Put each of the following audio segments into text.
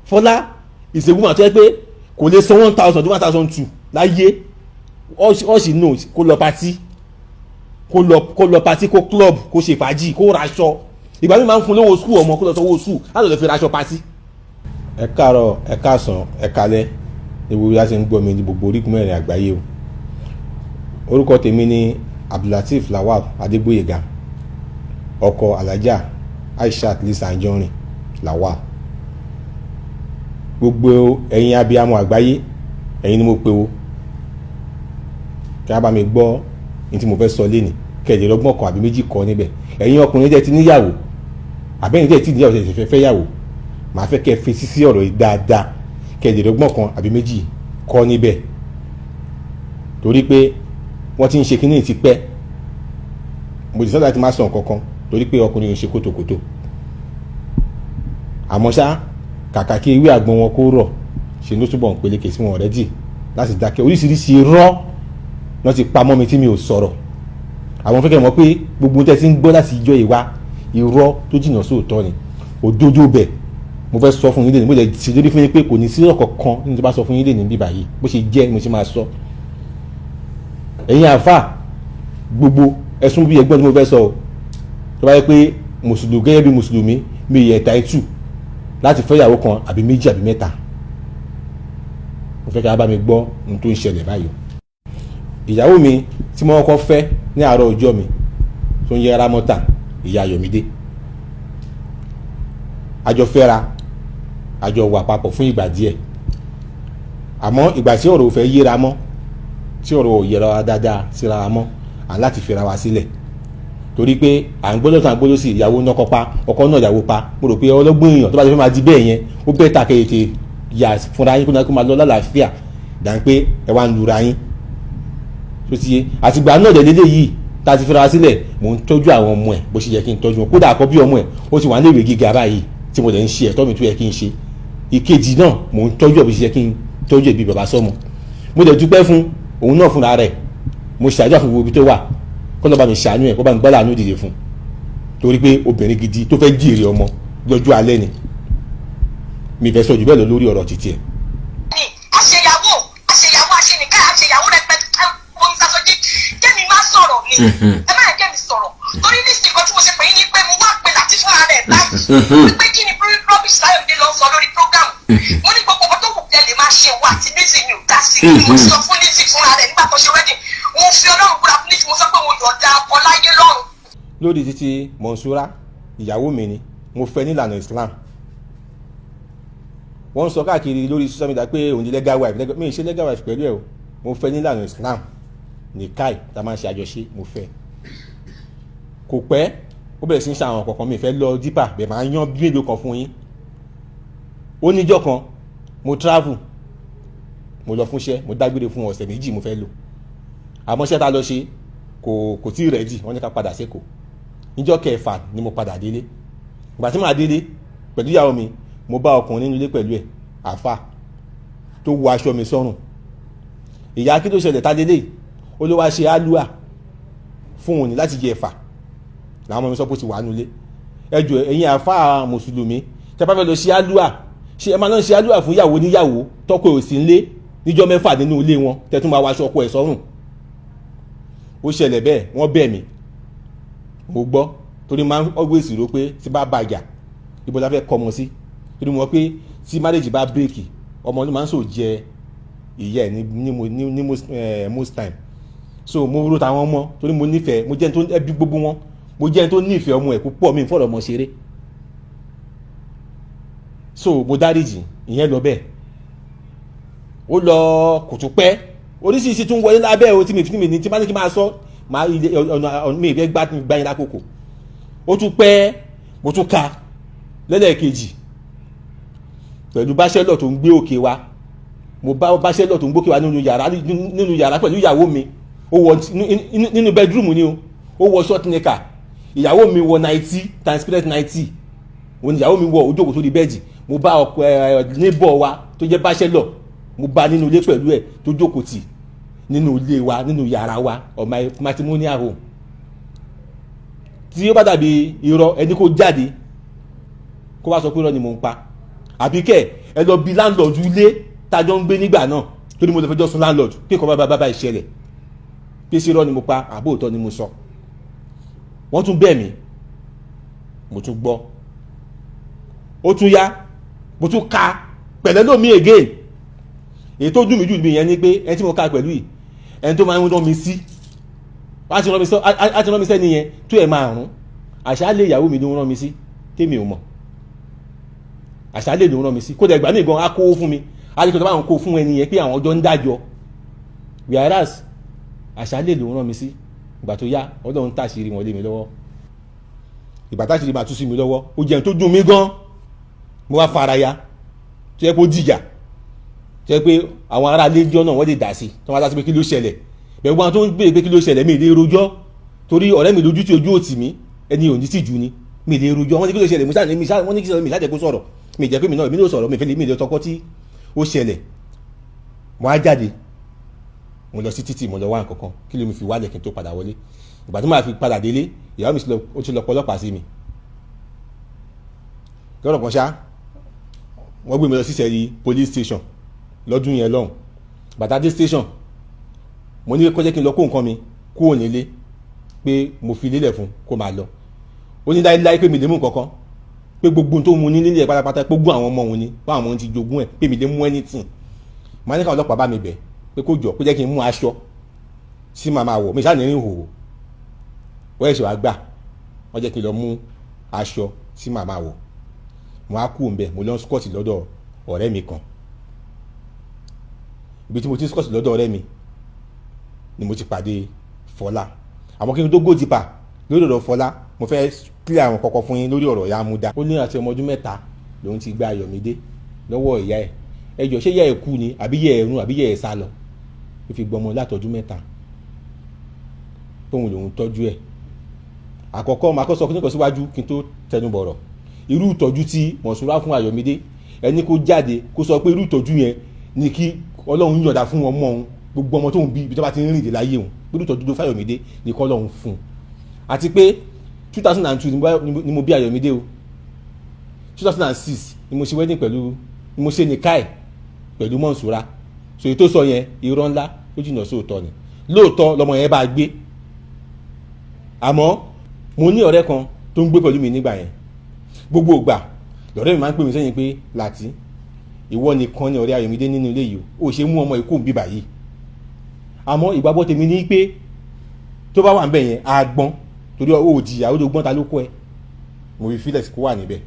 Fọlá is a woman tó yẹ pé kò lè san 1,000 to 1,200 láyé all she knows kó lọ patí kó lọ patí kó club kó ṣe fàájì kó raṣọ ìgbà mi máa ń fún lówó skul ọmọ kó lọ sanwó skul láti lọ fi raṣọ patí. ẹ káàárọ̀ ẹ káàsán ẹ kálẹ́ ewu ya ṣe ń gbọ́ mi ní gbogbo orígun mẹ́rin àgbáyé o. orúkọ tèmi ni Abdulateef Lawal Adégbóyèga ọkọ Alhaja Aishat Lisa Anjorin Lawal. gbogbo ẹ̀yin abiyamọ àgbáyé ẹ̀yin ni mo pe o kí a bá mi gbọ́ ní tí mo fẹ́ sọ lénìí kẹ̀lé lọ́gbọ̀n kan àbí méjì kọ́ níbẹ̀. ẹ̀yin ọkùnrin jẹ́ ti níyàwó àbẹ́yìn jẹ́ ti níyàwó ṣẹ̀ṣẹ̀ fẹ́ yàwó màá fẹ́ kẹ́ fetí sí ọ̀rọ̀ yìí dáadáa kẹ̀lé lọ́gbọ̀n kan àbí méjì kọ́ níbẹ̀ torí pé wọ́n ti ń ṣe kínní ti pẹ́. mo ti sọ́dọ̀ láti má sọ nǹkan kan torí pé ọkùnrin ń ṣe kótókótó àmọ́ ṣá kàkà kí ewé àgbọn wọn kó rọ̀ ṣe ló túbọ̀ ń peléke sí wọn ọ̀rẹ́dì láti dákẹ́ oríṣiríṣi irọ́ wọ́n ti pa mọ́ mi tí mi ò sọ̀rọ̀. àwọn fẹ́kẹ̀ mọ̀ pé gbogbo tẹ́ ti ń gbọ́ láti ìjọ ìwá irọ́ tó jìnnà sóòótọ́ ni òdodo bẹ̀ mo fẹ́ sọ fún yín lẹ́nu mo lè ṣe lórí fún yín pé kò ní sí ọ̀kọ̀ kan nínú tó bá sọ fún yín lẹ́nu bíbá yìí bó ṣe jẹ́ mo ṣe máa sọ. ẹ̀yin àfà gbogbo ẹ̀sùn bí ẹgbọ́n tí mo fẹ́ sọ o tó bá yẹ pé mùsùlùmí gẹ́gẹ́ bí mùsùlùmí mi yẹ táìtù láti fẹ́ ìyàwó kan àbí méjì àbí mẹ́ta mo fẹ́ kí a bá mi gbọ́ ohun tó ń ṣẹlẹ̀ báyìí. ìyàwó mi tí mo kọ́kọ́ fẹ́ ní àárọ̀ ọjọ́ mi tó ń yẹ Rámọ́tà ìyá Ayọ̀mídé àjọ fẹ́ra àjọ wà papọ̀ fún ìgbà díẹ̀ àmọ́ ìgbà tí ọ̀rọ̀ ò fẹ́ yéra mọ́ tí ọ̀rọ̀ ò yẹra wa dáadáa síra wa mọ́ à ń láti fẹ́ra wa sílẹ̀ torí pé à ń gbọ́dọ̀ tàn gbọ́dọ̀ sí ìyàwó náà kọ́ pa ọkọ náà ìyàwó pa mo rò pé ọlọ́gbọ́n èèyàn tó bá ti fẹ́ máa di bẹ́ẹ̀ yẹn ó bẹ́ẹ̀ ta kéèké yà fúnra yín kó máa lọ lálàáfíà dà ń pé ẹ wá ń lura yín tó ti yé àtìgbà náà dẹ̀ lélẹ̀ yìí tá a ti fẹ́ra wa sílẹ̀ mò ń tọ́jú àwọn ọmọ ẹ̀ bó ṣe yẹ kí n tọ́jú wọn kódà àkọ́bí ọmọ ẹ̀ ó ti wà ní ìwé gíga báyìí tí mo dẹ̀ ń ṣe ẹ̀tọ́ mi tó yẹ kí n ṣe ìkejì náà mò ń tọ́jú ẹ̀ bó ṣe yẹ kí n tọ́jú ẹ̀ bí bàbá sọ́mọ mo dẹ̀ dúpẹ́ fún òun náà fúnra rẹ̀ mo ṣàdúrà fún gbogbo ibi tó wà kó lọ́ọ́ bá mi ṣàánú ẹ̀ kó bá mi gbọ́dọ̀ àánú dìde fún torí pé obìnrin gidi tó fẹ́ jèrè ọmọ lọ́jọ́ alẹ́ ni mi fẹ́ sọ jù bẹ́ẹ̀ lọ lórí ọ̀rọ̀ títí ẹ̀. àṣeyàwó àṣenìká àṣeyàwó rẹpẹtẹ mo ń sasọjí kémi má sọ̀rọ̀ ni ẹ má jẹ́ mi sọ̀rọ̀ torí ní ìsìnkú tí mo ṣe pè é ní pé mo wá pè láti fúnra rẹ̀ báyìí pé kí ni rubbish Láyọ̀dé lọ sọ lórí program mo ní gbogbo ọkọ tó kù tẹ́lẹ̀ máa ṣe wá àti Lizzy mi ò dá sí i mo sọ fún Lizzy fúnra rẹ̀ nígbà tó ṣe wedding mo fi Ọlọ́run búra fún Lizzy mo sọ pé mo yọ̀ọ̀da ọkọ láyé lọ́run. lórí títí Monsura ìyàwó mi ni mo fẹ́ nílànà Islam wọ́n sọ káàkiri lórí social media pé òun di legal wife mi ì ṣe legal wife pẹ̀lú ẹ̀ o mo fẹ́ nílànà Islam nìkáì tá a máa ń ṣe àjọṣe mo fẹ́ kò pẹ́ ó bẹ̀rẹ̀ sí ń ṣe àwọn kọ̀ọ̀kan mi fẹ́ lọ dípà bẹ́ẹ̀ máa yan bí èlò kan fún yín ó níjọ́ kan mo travel mo lọ fúnṣẹ́ mo dágbére fún ọ̀sẹ̀ méjì mo fẹ́ lò àmọ́ ṣẹ́ ta lọ ṣe kò tí ì rẹ́dì wọ́n ní ká padà sẹ́kọ̀ọ́ níjọ́ kẹfà ni mo padà délé ìgbà tí màá délé pẹ̀lú ìyàwó mi mo bá ọkùnrin nínú ilé pẹ̀lú ẹ̀ àfà tó wọ aṣọ mi sọ́rùn ìyá kí tó ṣẹlẹ̀ tá délé ó ló wá ṣe álúà fún òní láti jẹ ẹ̀fà làwọn ọmọ mi sọ pé ó ti wà nulẹ̀ ẹjọ́ ẹ̀yin àfà mùsùlùmí tẹ́ bá fẹ́ lọ ṣe álúà ṣe ẹ máa náà ṣe álúà fún ìyàwó níyàwó tọ́kọ ò sí nílé níjọ́ mẹ́fà nínú ilé wọn tẹ́ tún máa wọ aṣọ ọkọ ẹ̀ sọ́rùn ó ṣẹlẹ̀ bẹ́ẹ̀ wọ́n bẹ̀ mí mo gbọ́ torí máa ń always rò pé tí bá bàjà ibo la fẹ́ kọ́ ọmọ sí torí mo pé tí marriage bá bírèkì ọmọ ló máa ń sò jẹ ìyá ẹ̀ ní most time so mo ro tàwọn ọmọ torí mo nífẹ̀ẹ́ mo jẹ́ ẹni tó ẹbí gbogbo wọn mo jẹ́ ẹni tó nífẹ̀ẹ́ ọmọ ẹ̀ púpọ̀ mi fọ̀rọ̀ ọmọ ṣeré so mo dáríjì ìyẹn lọ bẹ́ẹ̀ ó lọ kò tún pẹ́ oríṣiríṣi tún wọlé lábẹ́ o tí mi ní tí bá ní kí n máa sọ máa ọ̀nà mi ìfẹ́ gbá yín lákòókò ó tún pẹ́ mo tún ka lẹ́lẹ́kejì pẹ̀lú báṣẹ́lọ̀ tó ń gbé òkè wa mo bá báṣẹ́lọ̀ tó ń gbókè wa nínú yàrá pẹ̀lú ìyàwó mi ó wọ nínú bedroom ni o ó wọ short nika ìyàwó mi wọ 90 transparent 90 òun ìyàwó mi wọ ojókòó tó di bẹ́ẹ̀dì mo bá ọkọ neighbor wa tó jẹ́ báṣẹ́lọ̀ mo bá nínú ilé pẹ̀lú ẹ̀ tó jókòó tì nínú ilé wa nínú yàrá wa of my matrimonial home tí ó bá dàbí irọ́ ẹni kó jáde kó wá sọ pé irọ́ ni mò ń pa àbí kẹ́ ẹ lọ bí landlord ilé tájọ́ ń gbé nígbà náà tó ní mo lè fẹjọ́ sùn landlord kí nǹkan bá ìṣẹ̀lẹ̀ pé sí irọ́ ni mo pa àbó òótọ́ ni mo sọ. wọ́n tún bẹ̀ mí mo tún gbọ́ ó tún yá mo tún ka pẹ̀lẹ́ lómi again èyí tó dùn mí jù mí yẹn ni pé ẹni tí mo ka pẹ̀lú yìí ẹni tó máa ń rán mi sí á ti rán mi sẹ́ni yẹn tó ẹ̀ máa rún àṣálẹ́ ìyàwó mi ló ń rán mi sí tèmi ò mọ̀ àṣálẹ́ ló ń rán mi sí kó dẹ̀ gbà mí gan á kó fún mi á lè kó tó bá wọn kó fún ẹni yẹn pé àwọn ọjọ́ ń dájọ́ whereas àṣálẹ́ ló ń rán mi sí ìgbà tó yá Ọlọ́run tàṣírí wọn lé mi lọ́wọ́ ìgbà táṣírí máa tú sí mi lọ́wọ́ ó jẹun tó dùn mí gan mo wá fara ya tó yẹ kó dìjà tó yẹ pé àwọn ará ilé jọ náà wọ́n lè dà sí tó wọ́n dá sí pé kí ló ṣẹlẹ̀ bẹ̀rù wọn tó ń béèrè pé kí ló ṣẹlẹ̀ mi ì lè rojọ́ torí ọ̀rẹ́ mi lójú tí ojú òtì mi ẹni ò ní sì jù ni mi ì lè rojọ́ wọ́n ní kí ló ṣẹlẹ̀ wọ́n ní kí ṣẹlẹ̀ mi ṣáà jẹ́ kó sọ̀rọ̀ mi ì jẹ́ pé mi náà mi ló sọ̀rọ̀ mi lè tọkọ tí ó ṣẹlẹ̀ mo á jáde mo lọ sí títì mo lọ wá nǹkan kan kí ló mi fi wálẹ̀ kí n tó padà wọlé ìgbà tó máa fi padà délé ìyàwó mi ó ti lọ pọlọ́pàá sí mi lọ́rọ̀ kan ṣá wọ́n gbé mi lọ sí Ìṣẹ̀rí police station lọ́dún yẹn lọ́hùn bàtà dé station mo ní kó jẹ́ kí n lọ kó nǹkan mi kúrò nílé pé mo fi lélẹ̀ fún kó máa lọ ó ní láíláí pé mi lè mú nǹkankan pé gbogbo tó mu ní nílé ẹ̀ pátápátá gbogbo àwọn ọmọ òun ni báwọn ọmọ òun ti jogún ẹ̀ pé mi lè mú anything màá ní káwọn ọlọ́pàá bá mi bẹ̀ pé kó jọ kó jẹ́ kí n mú aṣọ sí màmá wọ̀ mi ṣáà ní rìn hòhò wọ́n ẹ̀ṣẹ̀ wá gbà wọ́n jẹ́ kí n lọ mú aṣọ sí màmá wọ̀ mo á kú òǹbẹ mo lọ skọ́ọ̀tì lọ́dọ̀ ọ̀rẹ́ mi kan ibi tí mo ti skọ́ọ̀tì lọ́dọ̀ ọ̀rẹ́ mi ni mo ti pàdé Fọlá àmọ́ kí n tó go deeper lórí ọ̀rọ̀ Fọlá mo fẹ́ clear àwọn kọ̀kọ̀ fún yín lórí ọ̀rọ̀ ìyá amúdá ó ní àti ọmọ ọdún 3 lòun ti gba Ayọ̀mídé lọ́wọ́ ìyá ẹ̀ ẹjọ́ ṣé ìyá ẹ̀ kú ni àbí ìyá ẹ̀ run àbí ìyá ẹ̀ sá lọ ó fi gbọmọ látọdún 3 tóun lòun tọ́jú ẹ̀ àkọ́kọ́ máa kọ́ sọ kí n kọ́ síwájú kí n tó tẹnu bọ̀rọ̀ irú ìtọ́jú tí Mọ̀nsúrà fún Ayọ̀mídé ẹni kó jáde kó sọ pé irú ìtọ́jú yẹn ni kí Ọlọ́run yọ̀ǹda fún ọmọ òun gbogbo ọmọ tó ń bí ibi tó bá ti ń rìn dé láyé òun irú ìtọ́jú tó fáyọ̀mídé ni kọ́ Ọlọ́run fún un àti pé 2002 ni mo bí Ayọ̀mídé o 2006 ni mo ṣe wedding pẹ̀lú ni mo ṣe nìkáì pẹ̀lú Mọ̀nsúrà so èyí tó sọ yẹn irọ́ ńlá ó jìnnà sóòótọ́ ni lóòótọ́ lọmọ yẹn bá gbé àmọ́ mo ní ọ̀rẹ́ kan tó ń gbé pẹ̀lú mi nígbà yẹn gbogbo ìgbà lọ́rẹ́ mi máa ń pè mí sẹ́yìn pé Láti ìwọ nìkan ni ọ̀rẹ́ Ayọ̀mídé nínú ilé yìí ó ṣe mú ọmọ ikú bí báyìí àmọ́ ìgbàgbọ́ tèmi ní pé tó bá wà níbẹ̀ yẹn á gbọ́n torí ó jìyà ó gbọ́n ta ló kọ́ ẹ mo fi fílẹ̀ sí kó wà níbẹ̀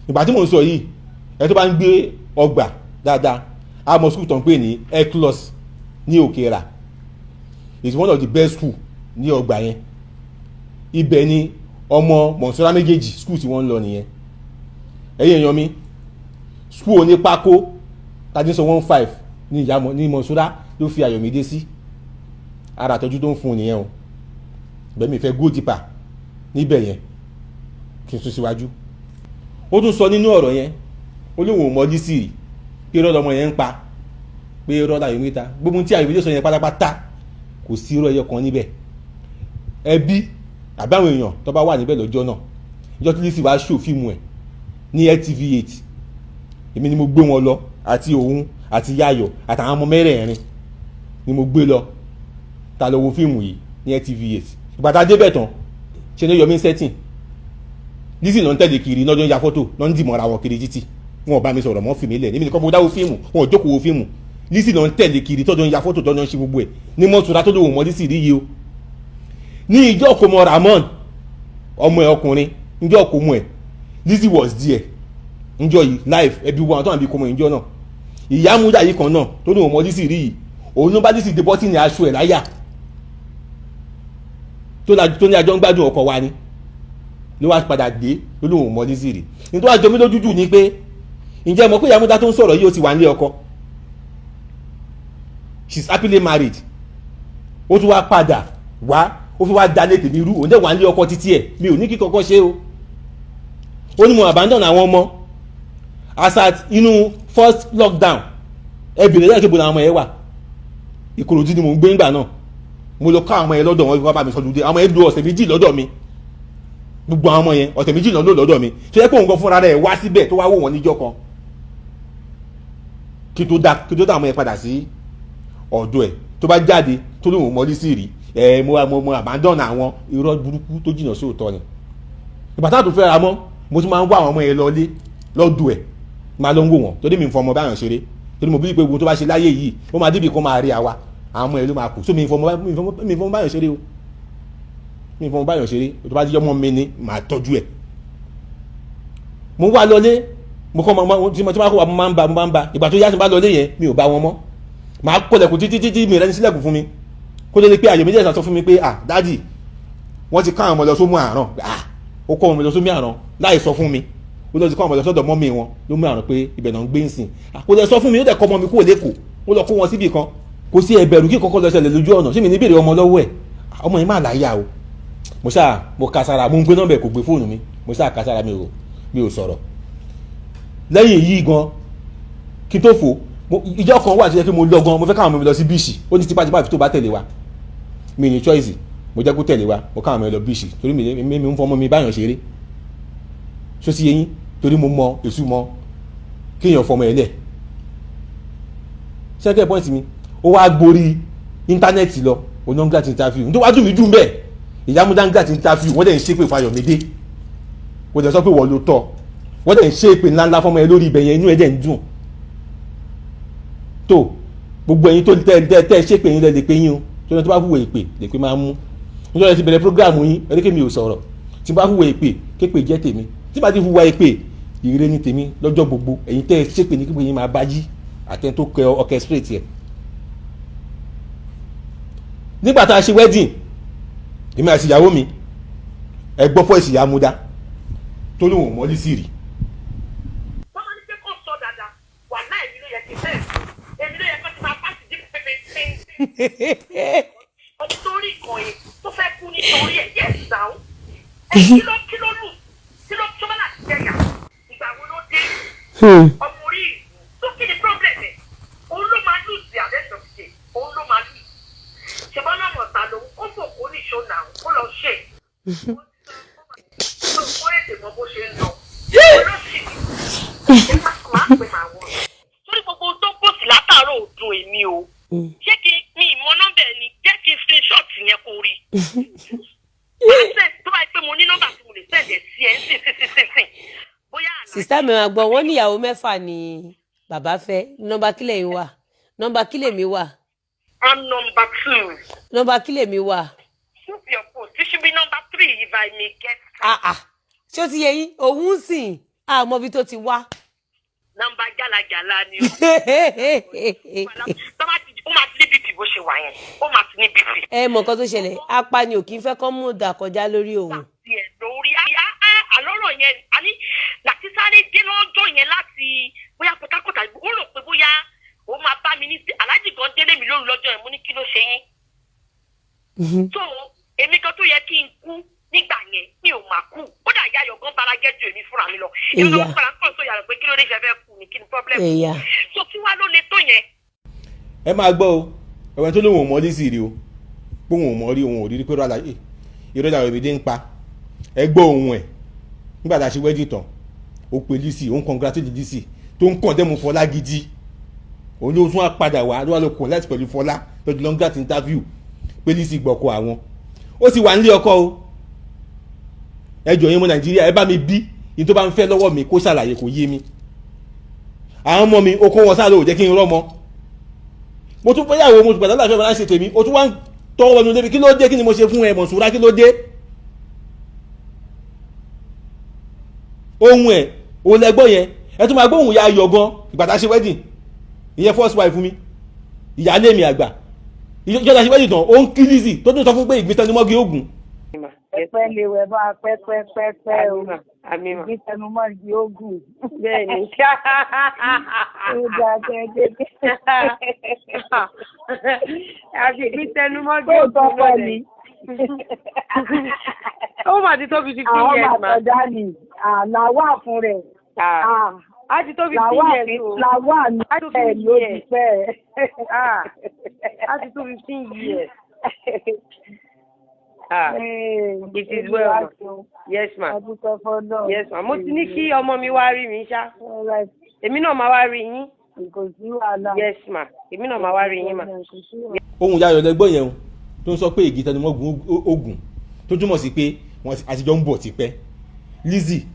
ìgbà tí mò ń sọ yìí ẹ tó bá ń gbé ọgbà dáadáa a mọ school tó ń pè ní Eclos ní Òkèèrà it's one of the best school ní ọgbà yẹn ibẹ̀ ni ọmọ Mọ̀nsúrà méjèèjì school tí wọ́n ń lọ nìyẹn ẹ̀yin èèyàn mi school oní pákó tàbí sọ 15 ní ìyá ní Mọ̀nsúrà ló fi Ayọ̀mídé sí ara àtọ́jú tó ń fún un nìyẹn o bẹ́ẹ̀ mi fẹ́ go deeper níbẹ̀ yẹn kí n tún síwájú ó tún sọ nínú ọ̀rọ̀ yẹn ó lóun ò mọ́jú sí i pé irọ́ lọmọ yẹn ń pa pé irọ́ Ayọ̀mídé ta gbogbo tí Ayọ̀mídé sọ yẹn pátápátá kò sí irọ́ ẹyọ kan níbẹ̀ ẹbí àbí àwọn èèyàn tó bá wà níbẹ̀ lọ́jọ́ náà ìjọ tí Lizzy wá ṣò fíìmù ẹ̀ ní LTV8 èmi ni mo gbé wọn lọ àti òun àti Yáyọ̀ àtàwọn ọmọ mẹ́rẹ̀ẹ̀rin ni mo gbé lọ ta lọ wo fíìmù yìí ní LTV8 ìgbà tá a débẹ̀ tán ṣe ní Yomi setting Lizzy ló ń tẹ̀lé kiri lọ́jọ́ ya fọ́tò lọ́ ń dìmọ̀ra wọn kiri títì wọn ò bá mi sọ̀rọ̀ mọ́ fìmí lẹ̀ níbi nìkan mo dáwọ́ fíìmù wọn ò jókòó wo fíìmù Lizzy ló ń tẹ̀lé kiri tọ́jọ́ ya fọ́tò tọ́jọ́ ń ṣe gbogbo ẹ̀ ní Mọ̀nsúrà tó lóun mọ́ Lizzy rí yìí o ní ìjọ kòmọ Ramon ọmọ ẹ ọkùnrin ìjọ kòmọ ẹ Lizzy was there ìjọ yìí live ẹbí wọn tó àbí kòmọ ìjọ náà ìyá múdà yìí kan náà tó lóun mọ́ Lizzy rí yìí òun ló bá Lizzy dé bọ́tì ní aṣọ ẹ̀ láyà tó ní àjọ ń gbádùn ọkọ wa ni ló wá padà dé ló lóun mọ́ Lizzy rí ní tó wá jọ mí lójú jù ni pé ǹjẹ́ mọ̀ pé ìyá múdà tó ń sọ̀rọ̀ yìí ó ti wà nílé ọkọ she's happily married ó tún wá padà wá ó fi wá dalé tèmi rú òun dẹ̀ wà nílé ọkọ títí ẹ̀ mi ò ní kí kọ́kọ́ ṣe o ó ní mo abandon àwọn ọmọ asat inú first lockdown ẹbìnrin lẹ́yìn kébùnà àwọn ọmọ ẹ̀ wà Ìkòròdú ni mò ń gbé ńgbà náà mo lọ ká àwọn ọmọ ẹ̀ lọ́dọ̀ wọn wá bá mi sọdún dé àwọn ẹ̀ lu ọ̀sẹ̀ méjì lọ́dọ̀ mi gbogbo àwọn ọmọ yẹn ọ̀sẹ̀ méjì náà ló lọ́dọ̀ mi tó yẹ pé òun gan fúnra rẹ̀ wá síbẹ̀ tó wá wò wọ́n níjọ́ kan kí tó dá àwọn yẹn padà sí ọ̀dọ̀ ẹ̀ tó bá jáde tó lóun mọ́lí sí rí mo abandon àwọn irọ́ burúkú tó jìnnà sí òótọ́ ni ìgbà táà tó fẹ́ ra mọ́ mo tún máa ń wá àwọn ọmọ yẹn lọlé lọ́dọ̀ ẹ̀ máa lọ ń wò wọ́n torí mi ń fọmọ báyọ̀ ṣeré torí mo bí pé gbogbo tó bá ṣe láyé yìí ó máa débi kan máa rí àwa àwọn ọmọ yẹn ló máa kù so mi ń fọmọ báyọ̀ ṣeré o mi ń fọmọ báyọ̀ ṣeré tó bá jẹ́ ọmọ mi ni màá tọ́jú ẹ̀ mo wá lọlé mo kọ́ ọmọ tí mo kó wa mo máa ń ba ìgbà tó yá tí mo bá lọlé yẹn mi ò bá wọn mọ́ màá kọlẹ̀kùn títí mi rẹ́ ní sílẹ̀kùn fún mi kó lè pé àyè méjèèjì sọ fún mi pé dádì wọ́n ti ká àwọn ọmọ lọ sómú àràn ó kọ́ ọmọ lọ sómú àràn láì sọ fún mi ó lọ sí kọ́ ọmọ lọ sọ́dọ̀ mọ́mí wọn ló mú àràn pé ibẹ̀ náà ń gbé ń sìn kò lè sọ fún mi ó dẹ̀ kọ́ ọmọ mi kúrò lẹ́kọ̀ọ́ ó lọ kó wọn síbì kan kò sí ẹbẹ̀rù kí kọ́kọ́ lọ ṣẹlẹ̀ lójú ọ̀nà ṣé mi ní bèrè ọmọ lọ́wọ́ ẹ̀ ọmọ yẹn máa láyà o mo ka sára mo ń gbé nọ́mbà kò gbé fóònù mi mo ṣáà ka sára mi ò sọ̀rọ̀ lẹ́yìn yìí gan kí n tó fò ìjọ kan wà tó yẹ kí mo lọ gan mo fẹ́ káwọn ọmọ mi lọ sí bíìsì ó ní tipátipá tó bá tẹ̀lé wa mi ní choice mo jẹ́ kó tẹ̀lé wa mo káwọn ọmọ mi lọ bíìsì torí mi ń fọmọ mi báyọ̀ ṣeré ṣó sí yẹyìn torí mo mọ èṣù mọ kéèyàn fọmọ ẹ̀ lẹ̀ ṣẹ́kẹ́ pọ́ìntì mi ó wá gborí íńtánẹ́ẹ̀tì lọ onáńgá ti interview nítorí wá dùn mí dùn bẹ́ẹ̀ ìyámúdáńgá ti interview wọ́n dẹ̀ ń ṣépè Fáyọ̀mídé kò dẹ̀ sọ pé wọ́n ló tọ́ wọ́n dẹ̀ ń ṣépè ńláńlá fọmọ ẹ lórí ibẹ̀ yẹn inú ẹ̀ dẹ̀ ń dùn tó gbogbo ẹ̀yin tó tẹ́ ṣépè yín lẹ́ lè pé yín o tó yẹ tó bá hùwà èpè lè pé máa mú nítorí ti bẹ̀rẹ̀ prógráàmù yín ẹ̀ríkè mi ò sọ̀rọ̀ tí bá hùwà èpè képe jẹ́ tèmi tí bá ti hùwà èpè ìrè ní tèmi lọ́jọ́ gbogbo ẹ̀yin tẹ́ ṣépè ní képe yín máa bá yí àtẹn tó kẹ orchestrate ẹ̀. nígbà tá a ṣe wedding èmi àti ìyàwó mi ẹ gbọ́ fọ́ ìsìyà múdá tó lóun mọ́lí sí rí. wọ́n máa ń jẹ́ kó sọ dáadáa wà láì ní ló yẹ kí bẹ́ẹ̀ èmi ló yẹ kó ti máa pàṣẹ jí pépé ọmọ tó rí ìkànnì tó fẹ́ kú nítorí ẹ̀ yẹ́ ìdáhùn kí ló lù kí ló tó bá láti jẹyà ìgbà wo ló dé ọmọ orí ìlú tó kí ni problem ẹ̀ òun ló máa lù sí àdẹ́sọ̀ ṣe òun ló máa lù ṣùgbọ́n lọ́mọ ta lòun ó fò kó ní ìṣó náà ó lọ ṣe ó ètè mọ bó ṣe ń lọ olóṣì ẹ máa pè máa wọ sórí gbogbo tó pòsì látàárọ̀ òdùn èmi o ṣé kí ní ìmọ̀ nọ́mbà ẹ̀ ni jẹ́ kí n screenshot yẹn kó rí tó bá yẹ pé mo ní nọ́mbà tí mo lè sẹ̀dẹ̀ sí ẹ̀ ń sìn bóyá àná. sista mi máa gbọ́ wọ́n níyàwó mẹ́fà ni bàbá fẹ́ nọ́mbà kílẹ̀ yín wà nọ́mbà kílẹ̀ mi wà. I'm number 2. nọ́mbà kílẹ̀ mi wà. Move your post. You should be number 3 if I may get. ṣé ó ti yẹ yín òun sìn àmọ́ ibi tó ti wá. Nọ́mbà jálajàla ni o. Ó máa ti ní bp bó ṣe wà yẹn. Ó máa ti ní bp. ẹ mọ̀ nǹkan tó ṣẹlẹ̀ apá ni ò kí ń fẹ́ kọ́ mú ìdà kọjá lórí òun. lórí àlọ́rọ̀ yẹn àní láti sáré dé lọ́jọ́ yẹn láti bóyá Port Harcourt ó rò pé bóyá ó máa bá mi ní aláàjì gan délé mi lóru lọ́jọ́ yẹn mo ní kí ló ṣe yín. so èmi gan tó yẹ kí n kú nígbà yẹn mi ò máa kú kódà yáyọ gan bára gẹ́jù èmi fúnra mi lọ èmi ló ń fara pọ̀ tó yàrá pé kí ló dé fẹ́ kú ni kí ni problem. so kí wá ló le tó yẹn. ẹ máa gbọ́ o ẹ̀wọ̀n tó lóun ò mọ́ lísì rí o pé òun ò mọ́ rí òun ò rí pé rọ́lá ìrọ́lá Fáyọ̀mídé ń pa ẹ gbọ́ ohun ẹ̀ nígbà tá a ṣe wẹ́dì tán ó pe lísì ó ń congratulate lísì tó ń kàn dẹ́mu Fọlá gidi òun ló tún á padà wá ló wá lọ kàn láti pẹ̀lú Fọlá lọ́jọ́ lọ́ngà tí interview pé lísì gbọ́kọ àwọn ó sì wà nílé ọkọ o ẹjọ́ yẹn mọ́ Nàìjíríà ẹ bá mi bí ní tó bá ń fẹ́ lọ́wọ́ mi kó ṣàlàyé kó yé mi àwọn ọmọ mi ó kó wọn sáré ò jẹ́ kí n rọ́mọ mo tún fẹ́yàwó mo tún gbàdá láti ọ̀bàlá ṣe tèmi ó tún wá ń tọwọ́ ọdún débi kí ló dé kí ni mo ṣe fún ẹ Mọ̀súrà kí ló dé ohun ẹ̀ o lẹ́gbọ́ yẹn ẹ tún máa gbóhùn ya ayọ̀ gan ìgbàdá ṣe wedding ìyẹn first wife fún mi ìyáálé mi àgbà ìjọba ṣe wedding tán ó ń kí Lizzy tó tún sọ fún pé ìgbésẹnumọ́gi ogun. pẹ́pẹ́ lè wẹ̀ bá pẹ́pẹ́pẹ́pẹ́ o ìgbésẹnumọ́gi ogun. bẹ́ẹ̀ni. ó dáa gẹ́gẹ́. àti ìgbésẹnumọ́gi ogun lọ́dẹ. ó mà ti tó 15 years ma. àwọn àtọ̀dá ni làwà fún rẹ̀. a ti tó 15 years o. làwà ní ẹ̀ ló ti pẹ́. a ti tó 15 years. It is well ma. Yes ma. Yes ma. Mo ti ní kí ọmọ mi wá rí mi ṣá. Èmi náà máa wá rí yín. Yes ma. Èmi náà máa wá rí yín ma. Ohun Yayọ̀ lẹ́gbọ́n yẹn o tó ń sọ pé igi tẹnumọ́gun ogun tó túmọ̀ sí pé wọ́n àtijọ́ ń bọ̀ tipẹ́. Lizzy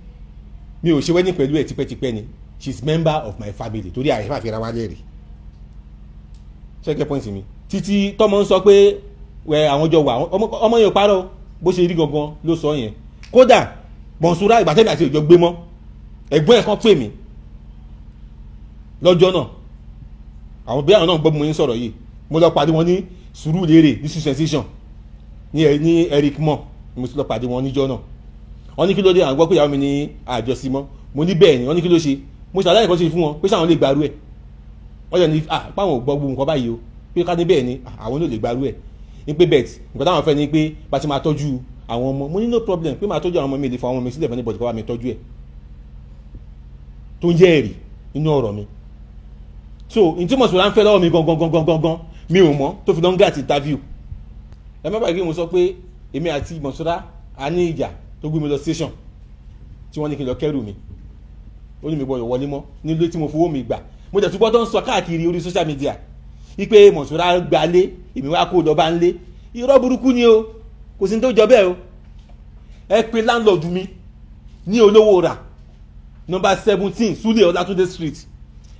mi ò ṣe wedding pẹ̀lú ẹ̀ tipẹ́tipẹ́ ni she is member of my family torí àyẹ̀fà fi ra wá lẹ́rìí. Check point mi títí tọ́mọ ń sọ pé wẹ àwọn jọ wà ọmọ yẹn ò parọ́ bó ṣe rí gangan ló sọ yẹn. Kódà Monsura ìgbàtẹ́mi àti ìjọ gbé mọ́ ẹ̀gbọ́n ẹ̀ kan pè mí lọ́jọ́ náà àwọn bí àwọn náà gbọ́ mo ń sọ̀rọ̀ yìí mo lọ pàdé wọn ní Surulere ní sensation ní Eric Mo mo sì lọ pàdé wọn níjọ́ náà wọ́n ní kí ló dé àwọn gbọ́ pé ìyàwó mi ní àjọsí mọ́ mo ní bẹ́ẹ̀ ni wọ́n ní kí ló ṣe mo ṣàlàyé kan ṣe fún wọn pé sáwọn lè gbarú ẹ̀ wọ́n yẹ ní páwọn ò gbọ́ gbogbo nǹkan báyìí o pé ká ní bẹ́ẹ̀ ni àwọn ló lè gbarú ẹ̀ ní pé bẹ́ẹ̀ nǹkan táwọn fẹ́ ni pé bá ti máa tọ́jú àwọn ọmọ mo ní no problem pé máa tọ́jú àwọn ọmọ mi lè fọ àwọn ọmọ mi sílẹ̀ fẹ́ ní bọ̀dì kọ́ wá mi tọ́jú ẹ̀ tó ń jẹ́ ẹ̀rí nínú ọ̀rọ̀ mi so n tí Monsura ń fẹ́ lọ́wọ́ mi gangan mi ò mọ̀ tó fi lọ́n gàtì interview ẹ má bàa kí mo sọ pé èmi àti Monsura a ní ìjà tó gbé mi lọ station tí wọ́n ní kí n lọ kẹ́rù mi ó ní mi gbọ́dọ̀ wọlé mọ́ nílé tí mo fowó mi gbà mo jẹ̀ túbọ̀ tó ń sọ káàkiri orí social media wípé Monsura gbalé èmi wá kó lọ́ba ńlé irọ́ burúkú ni o kò sí ní tó jọ bẹ́ẹ̀ o ẹ pe landlord mi ní olówó rà number 17 Sule Olatunde street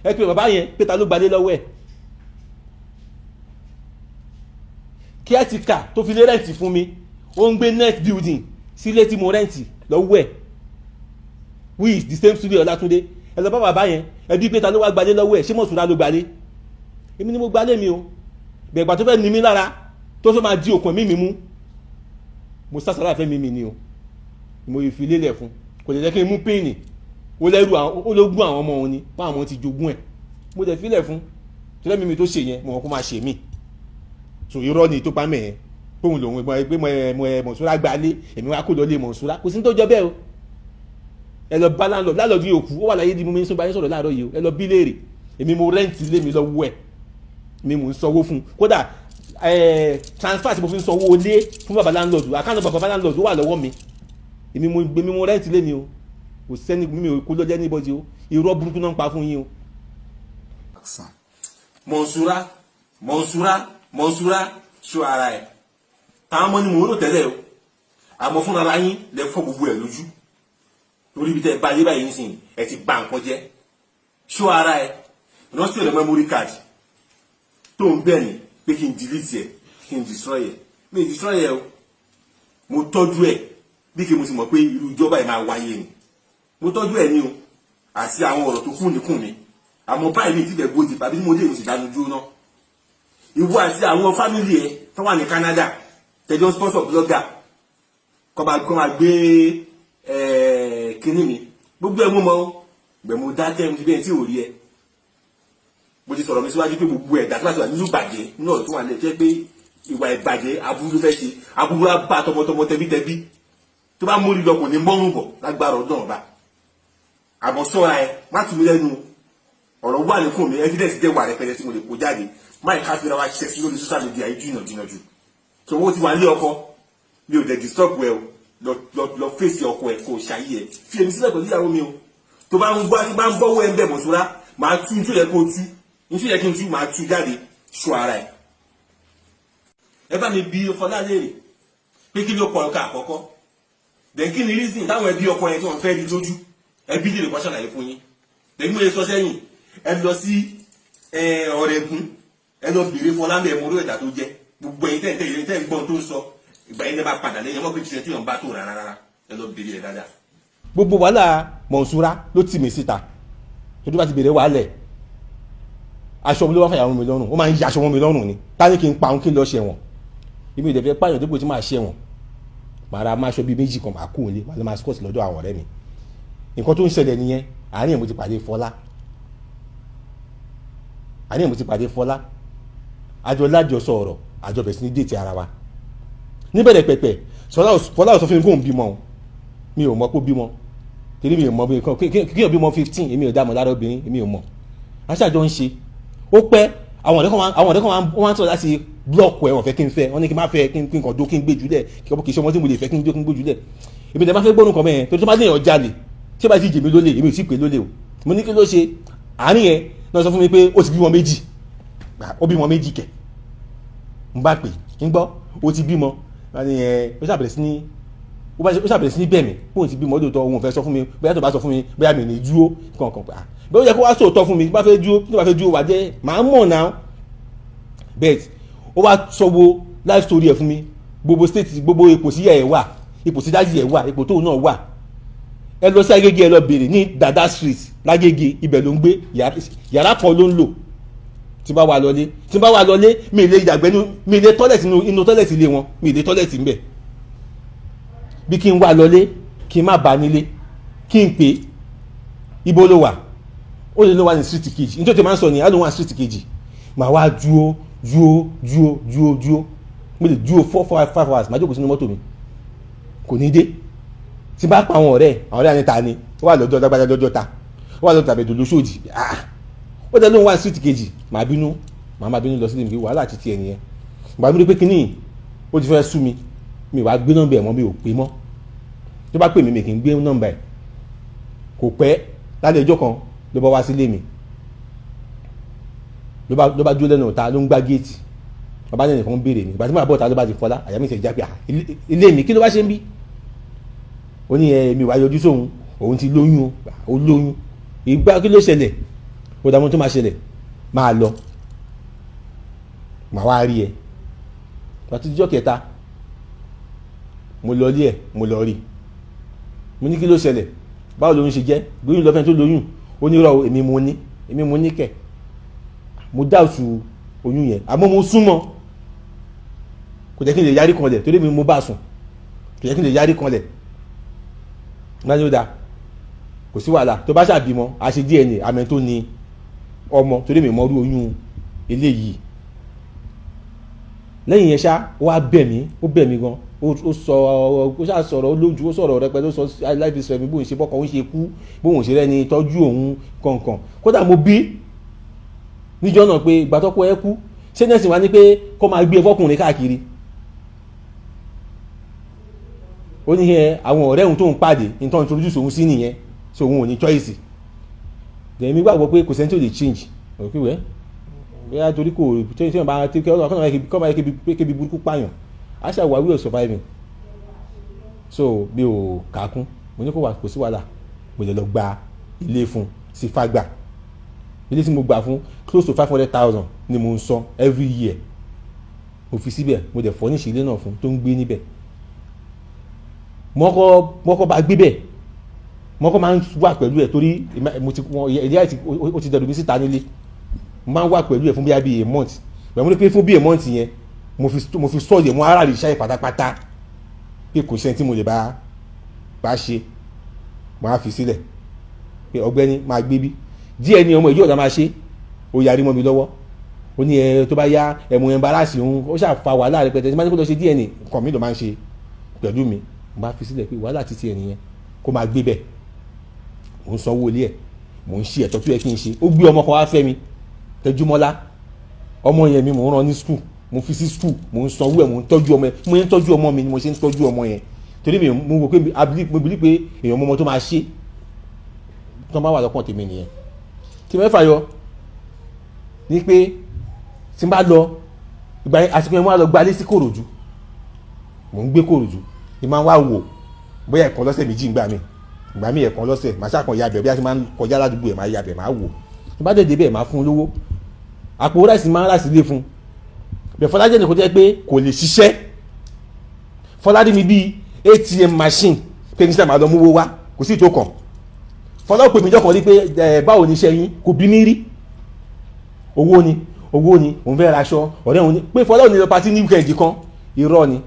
ẹ pe bàbá yẹn pé ta ló gbalé lọ́wọ́ ẹ̀ caretaker tó fi lé rẹ́ǹtì fún mi ó ń gbé next building sílé tí mo rẹ́ǹtì lọ́wọ́ ẹ̀ who is the same Sule Olatunde ẹ lọ bá bàbá yẹn ẹ bí pé ta ló wá gbalé lọ́wọ́ ẹ̀ ṣé Monsura ló gbalé èmi ni mo gbalé mi o bẹ̀gbà tó fẹ́ ní mi lára tó fẹ́ máa di okùn mi mú mo sásàrà fẹ́ mi ni o mo yìí fi lélẹ̀ fún kò lè jẹ́ kí n mú píìnì ó lẹ́rù ó ló gún àwọn ọmọ òun ni báwọn ọmọ ti jogún ẹ̀ mo dẹ̀ filẹ̀ fún tó lẹ́mìí mi tó ṣe yẹn mo wọn kó máa ṣe mí so irọ́ ni tó pa mẹ́ẹ̀ póun lòun gbé Monsura gbalé èmi wá kó lọ lé Monsura kò sí ní tó jọ bẹ́ẹ̀ o ẹ lọ bá láńlọ́ọ̀dù yòókù ó wà láyé di mo mi ń sọ báyìí sọ̀rọ̀ láàárọ̀ yìí o ẹ lọ bí léèrè èmi mo rẹ́ǹtì lé mi lọ́wọ́ ẹ̀ mi mò ń sanwó fún kódà transfer tí mo fi ń sanwó lé fún bàbá láńlọ́ọ̀dù àkáǹtì bàbá láńlọ́ọ̀dù wà lọ́wọ́ mi èmi mo rẹ́ǹtì lé mi o kò sẹ́ni mi ò kó lọ́jẹ́ níbọ̀dì o irọ́ burúkú náà ń pa fún yín o. Monsura ṣó ara ẹ̀ táwọn ọmọ ni mò ń rò tẹ́lẹ̀ o àmọ́ fúnra ara yín lẹ fọ́ gbogbo ẹ̀ lójú lórí ibi tẹ́ ẹ bá yé báyìí nísìnyí ẹ ti bà nǹkan jẹ́ ṣó ara ẹ̀ rántí ọ̀rẹ́ memory card tó ń bẹ̀ ní pé kí n delete ẹ̀ kí n destroy ẹ̀ mi ì destroy ẹ̀ o mo tọ́jú ẹ̀ bí kí mo ti mọ̀ pé irú ìjọba ẹ̀ máa wáyé ni mo tọ́jú ẹ̀ ní o àti àwọn ọ̀rọ̀ tó kún nìkún mi àmọ́ báyìí mi ti bẹ̀ gbòdì tàbí mo dé ìròsì dánu dúró náà ìwọ àti àwọn fámìlì ẹ tó wà ní Canada tẹjọ sponsor blogger kọ́ máa gbé kinní mi gbogbo ẹ̀ mú mọ́ gbẹ̀ mo dákẹ́ mo ti bẹ́ẹ̀ tí ò rí ẹ mo ti sọ̀rọ̀ mi síwájú pé gbogbo ẹ̀ dàtúwàtí wà nínú ìbàjẹ́ náà tó wà lẹ́ jẹ́ pé ìwà ìbàjẹ́ aburú fẹ́ ṣe aburú á bá tọmọtọmọ tẹbítẹbí tó bá mórí lọ kò ní mọ́rùn bọ̀ lágbára ọdún ọba àmọ́ sọ́ra ẹ má tún mi lẹ́nu ọ̀rọ̀ wà ní fún mi evidence jẹ́ wà rẹpẹtẹ tí mo lè kó jáde máì ká fi ra wa ṣiṣẹ́ sí lórí social media yìí jìnnà jù so owó ti wà ní ọkọ mi ò dẹ̀ disturb ẹ o lọ fèsì ọkọ ẹ kò ṣàyí ẹ fi èmi sílẹ̀ pẹ̀lú ìyàwó mi o tó bá ń bọ́wọ́ ẹ ń bẹ̀ Monsura máa tú nítorí ẹ kó tú nítorí ẹ kí n tú máa tú jáde ṣọ́ ara ẹ. ẹ bá mi bí Fọlá léèrè pé kí ló kọ ọkọ àkọ́kọ́ then kí ni reason táwọn ẹbí ọkọ yẹn tí wọ́n fẹ́ rí lójú ẹbí lè kọ́ ṣàlàyé fún yín then mo lè sọ sẹ́yìn ẹ lọ sí Ọ̀rẹ́gun ẹ lọ bèrè Fọlá mẹ́ mo rí ẹ̀dá tó jẹ́ gbogbo ẹ̀yin tẹ́ ń gbọ́n tó ń sọ ìgbà yẹn lè bá padà lẹ́yìn ọmọ pé kìí ṣe tí wọ́n bá tó rárá ẹ lọ bèrè ẹ̀ dáadáa. gbogbo wàhálà Monsura ló tì mí síta tó bá ti bèrè wàhálẹ̀ aṣọ mi ló wá fàyàwó mi lọ́rùn ó máa ń yí aṣọ wọn mi lọ́rùn ni táyé kí n pa òun kí n lọ ṣẹ̀wọ̀n ibi ìdẹ̀fẹ́ pààyàn dípò tí máa ṣẹ̀wọ̀n màá ra máṣọ bíi méjì kan máa kú òun lé màá lọ máa scott lọ́dọ̀ àwọn ọ̀rẹ́ mi nǹkan tó ń ṣẹlẹ̀ nìyẹn àárín ẹ̀ mo ti pàdé Fọlá àjọ lájọsọ ọ̀rọ̀ àjọ bẹ̀rẹ̀ sí ní déètì ara wa níbẹ̀rẹ̀ pẹ̀pẹ̀ Fọlá ò sọ fún mi kó ń bímọ mi ò mọ̀ pé ó bímọ torí mi ò mọ̀ bí nǹkan kí ò bímọ 15 èmi ò dá mọ̀ lára obìnrin èmi ò mọ̀ aṣáájọ ń ṣe ó pẹ́ àwọn ọ̀rẹ́ kan wọ́n ń sọ láti blọọkù ẹ̀ wọ́n fẹ́ kí n fẹ́ wọ́n ní kí n má fẹ́ kí n kàn dó kí n gbé jùlẹ̀ kí ṣe ọmọ tí mo lè fẹ́ kí n dó kí n gbé jùlẹ̀ èmi dẹ̀ máa fẹ́ gbónú kan bẹ́ẹ̀ tó tó bá déyàn jalè tí ó bá ti jèmi lólè èmi ò sì pè lólè o mo ní kí ló ṣe àárín yẹn náà sọ fún mi pé ó ti bímọ méjì ó bímọ méjì kẹ̀ n bá pè ń gbọ́ ó ti bímọ ó ṣàbẹ̀rẹ̀ sí ní bẹ̀mí bóun ti bímọ lóòótọ́ òun ò fẹ́ sọ fún mi bóyá tó bá sọ fún mi bóyá mi ní dúró kankan pa bẹ́ẹ̀ ó yẹ kó wá sóòótọ́ fún mi bá fẹ́ dúró wà jẹ́ màá mọ̀ náà bẹ́ẹ̀ ó wá sọ wo life story ẹ̀ fún mi gbogbo state gbogbo ipò sí ẹ̀ wà ipò sí dájú ẹ̀ wà ipò tóun náà wà ẹ lọ sí Agége ẹ lọ béèrè ní Dada street lágége ibẹ̀ ló ń gbé yàrá kan ló ń lò tí bá wà lọlé mi ì lè yàgbẹ́ mi ì lè tọ́lẹ̀tì inú tọ́lẹ̀tì ilé wọn mi ì lè tọ́lẹ̀tì ńbẹ̀ bí kí n wà lọlé kí n má bá nílé kí n pè ibo ló wà ó lè ló wà ní street kejì nítorí máa ń sọ ní àlọ́ wà street kejì màá wá dúó mo lè dúó 4-5 hours màá jókòó sínú mọ́tò mi kò ní dé tí bá pa àwọn ọ̀rẹ́ àníta ni ó wà lọ́jọ́ lágbájá lọ́jọ́ ta ó wà lọ́jọ́ tàbí lóṣòdì ó dẹ̀ lóun wà street kejì màá bínú lọ sílé mi wàhálà àti tiẹ̀ nìyẹn màá bínú pé kíní ó ti fẹ́ sú mi mi wàá gbé nọ́mbà ẹ̀ mọ́ mi ò pé mọ́ tó bá pè mí mi kì í gbé nọ́mbà ẹ̀ kò pẹ́ lálẹ́ ọjọ́ kan ló bá wá sílé mi ló bá dúró lẹ́nu ọ̀tá ló ń gbá géètì bàbá náà nìkan ń béèrè mi ìgbà tí màá bọ̀ ọ̀tá ló bá ti fọlá àyà mi ti já pé ilé mi kí ló bá ṣe ń bí ó ní mi wá yọjú sóhun òun ti lóyún ó lóyún ìgbà kí ló ṣẹlẹ̀ ó dààmú tó máa ṣẹlẹ̀ máa lọ màá wá rí ẹ pàtó ìjọ́ kẹta mo lọ lé ẹ mo lọ rí mo ní kí ló ṣẹlẹ̀ báwo lóyún ṣe jẹ́ lóyún lọ́fẹ́ tó lóyún ó ní rọ èmi mo ní kẹ̀ mo dáùtù oyún yẹn àmọ́ mo súnmọ́ kò jẹ́ kí n lè yarí kanlẹ̀ torí mi mo bá sùn kò jẹ́ kí n lè yarí kanlẹ̀ náà ló dáa kò sí wàhálà tó bá ṣàbímọ a ṣe DNA àmì tó ní ọmọ torí mi mọ́rú oyún eléyìí lẹ́yìn yẹn ṣá ó wá bẹ̀ mí gan ó sọ̀rọ̀ ó lójú ó sọ̀rọ̀ rẹpẹtẹ ó sọ life is fẹ́mi bóun ṣe bọ́kọ̀ òun ṣe kú bóun ṣe rẹ́ni tọ́jú òun kankan kódà mo bí níjọ́ náà pé ìgbà tọ́kọ ẹ kú ṣé nẹ́sìn wá ní pé kó máa gbé fọ́kùnrin káàkiri ó ní àwọn ọ̀rẹ́ òun tó ń pàdé nítorí introduce òun sí nìyẹn so òun ò ní choice dẹ̀mí gbàgbọ́ pé kò sẹ́ni tó lè change òkè wẹ́ bóyá torí kò tí wọ́n bá tí kọ́ máa kébi burúkú pààyàn á ṣe àwáwí of surviving so bí o kàákún mo ní kò sí wàhálà mo lè lọ gba ilé fún sí Fágbà ilé tí mo gbà fún close to 500,000 ni mo ń san every year mo fi síbẹ̀ mo dẹ̀ furnish ilé náà fún tó ń gbé níbẹ̀ mọ́kọ́ bá gbé bẹ̀ mọ́kọ́ máa ń wà pẹ̀lú ẹ̀ torí ẹ̀dí àti ó ti dẹ̀rù mi síta nílé mo máa ń wà pẹ̀lú ẹ̀ fún bí a month bẹ̀rẹ̀ mo ní pé fún bí a month yẹn mo fi sọ́ọ̀dì mo ara rè ṣáì pátápátá pé kò sẹ́ni tí mo lè bá ṣe mo á fi sílẹ̀ pé ọ̀gbẹ́ni máa gbé bí díẹ̀ ni ọmọ ìjọ ọ̀dà máa ṣe ó yarí mọ́ mi lọ́wọ́ ó ní tó bá yá ẹ̀mú ẹ̀mbárásì òun ó ṣàfà wàhálà rẹpẹtẹ tí máa ní kó lọ ṣe díẹ̀ ni nǹkan mi ló máa ń ṣe pẹ̀lú mi mo bá fi sílẹ̀ pé wàhálà títí ẹ̀ nìyẹn kó máa gbé bẹ̀ mò ń sanwó ilé ẹ̀ mò ń ṣe ẹ̀tọ́ tó yẹ kí n ṣe ó gbé ọmọ kan wá fẹ́ mi Tẹ́júmọ́lá ọmọ yẹn mi mò ń rán ní skul mo fi sí skul mò ń sanwó ẹ̀ mò ń tọ́jú ọmọ ẹ̀ mo ń tọ́jú ọmọ mi ni mo ṣe ń tọ́jú ọmọ yẹn torí mi mo wò pé mo bìlí pé èèyàn ọmọ tó máa ṣe tó máa wà lọ́kàn tèmi nìyẹn kí mẹ́fà yọ ní pé tí n bá lọ ìgbà yẹn àsìkò yẹn mo wá lọ gbalé sí Kòròdú mò ń gbé Kòròdú ni máa ń wá wò bóyá ẹ̀kan lọ́sẹ̀ méjì ìgbà mi ẹ̀kan lọ́sẹ̀ màá ṣàkàn yabẹ̀ bí a ti máa ń kọjá ládùúgbò ẹ̀ máa yabẹ̀ máa wò tí bá dẹ̀ débẹ̀ máa fún un lówó àpò ráìsì máa ń rà sílé fún bẹ̀ Fọlájẹ́ nìkan jẹ́ pé kò lè ṣiṣẹ́ Fọládé mi bíi ATM machine pé níṣẹ́ màá lọ mú owó wá kò sí ìtò kàn Fọlá pè mí jọ́kàn rí pé báwo ni iṣẹ́ yín kò bí mi rí owó ni òun fẹ́ raṣọ ọ̀rẹ́ òun ni pé Fọlá ò ní lọ patí ní weekend kan irọ́ ni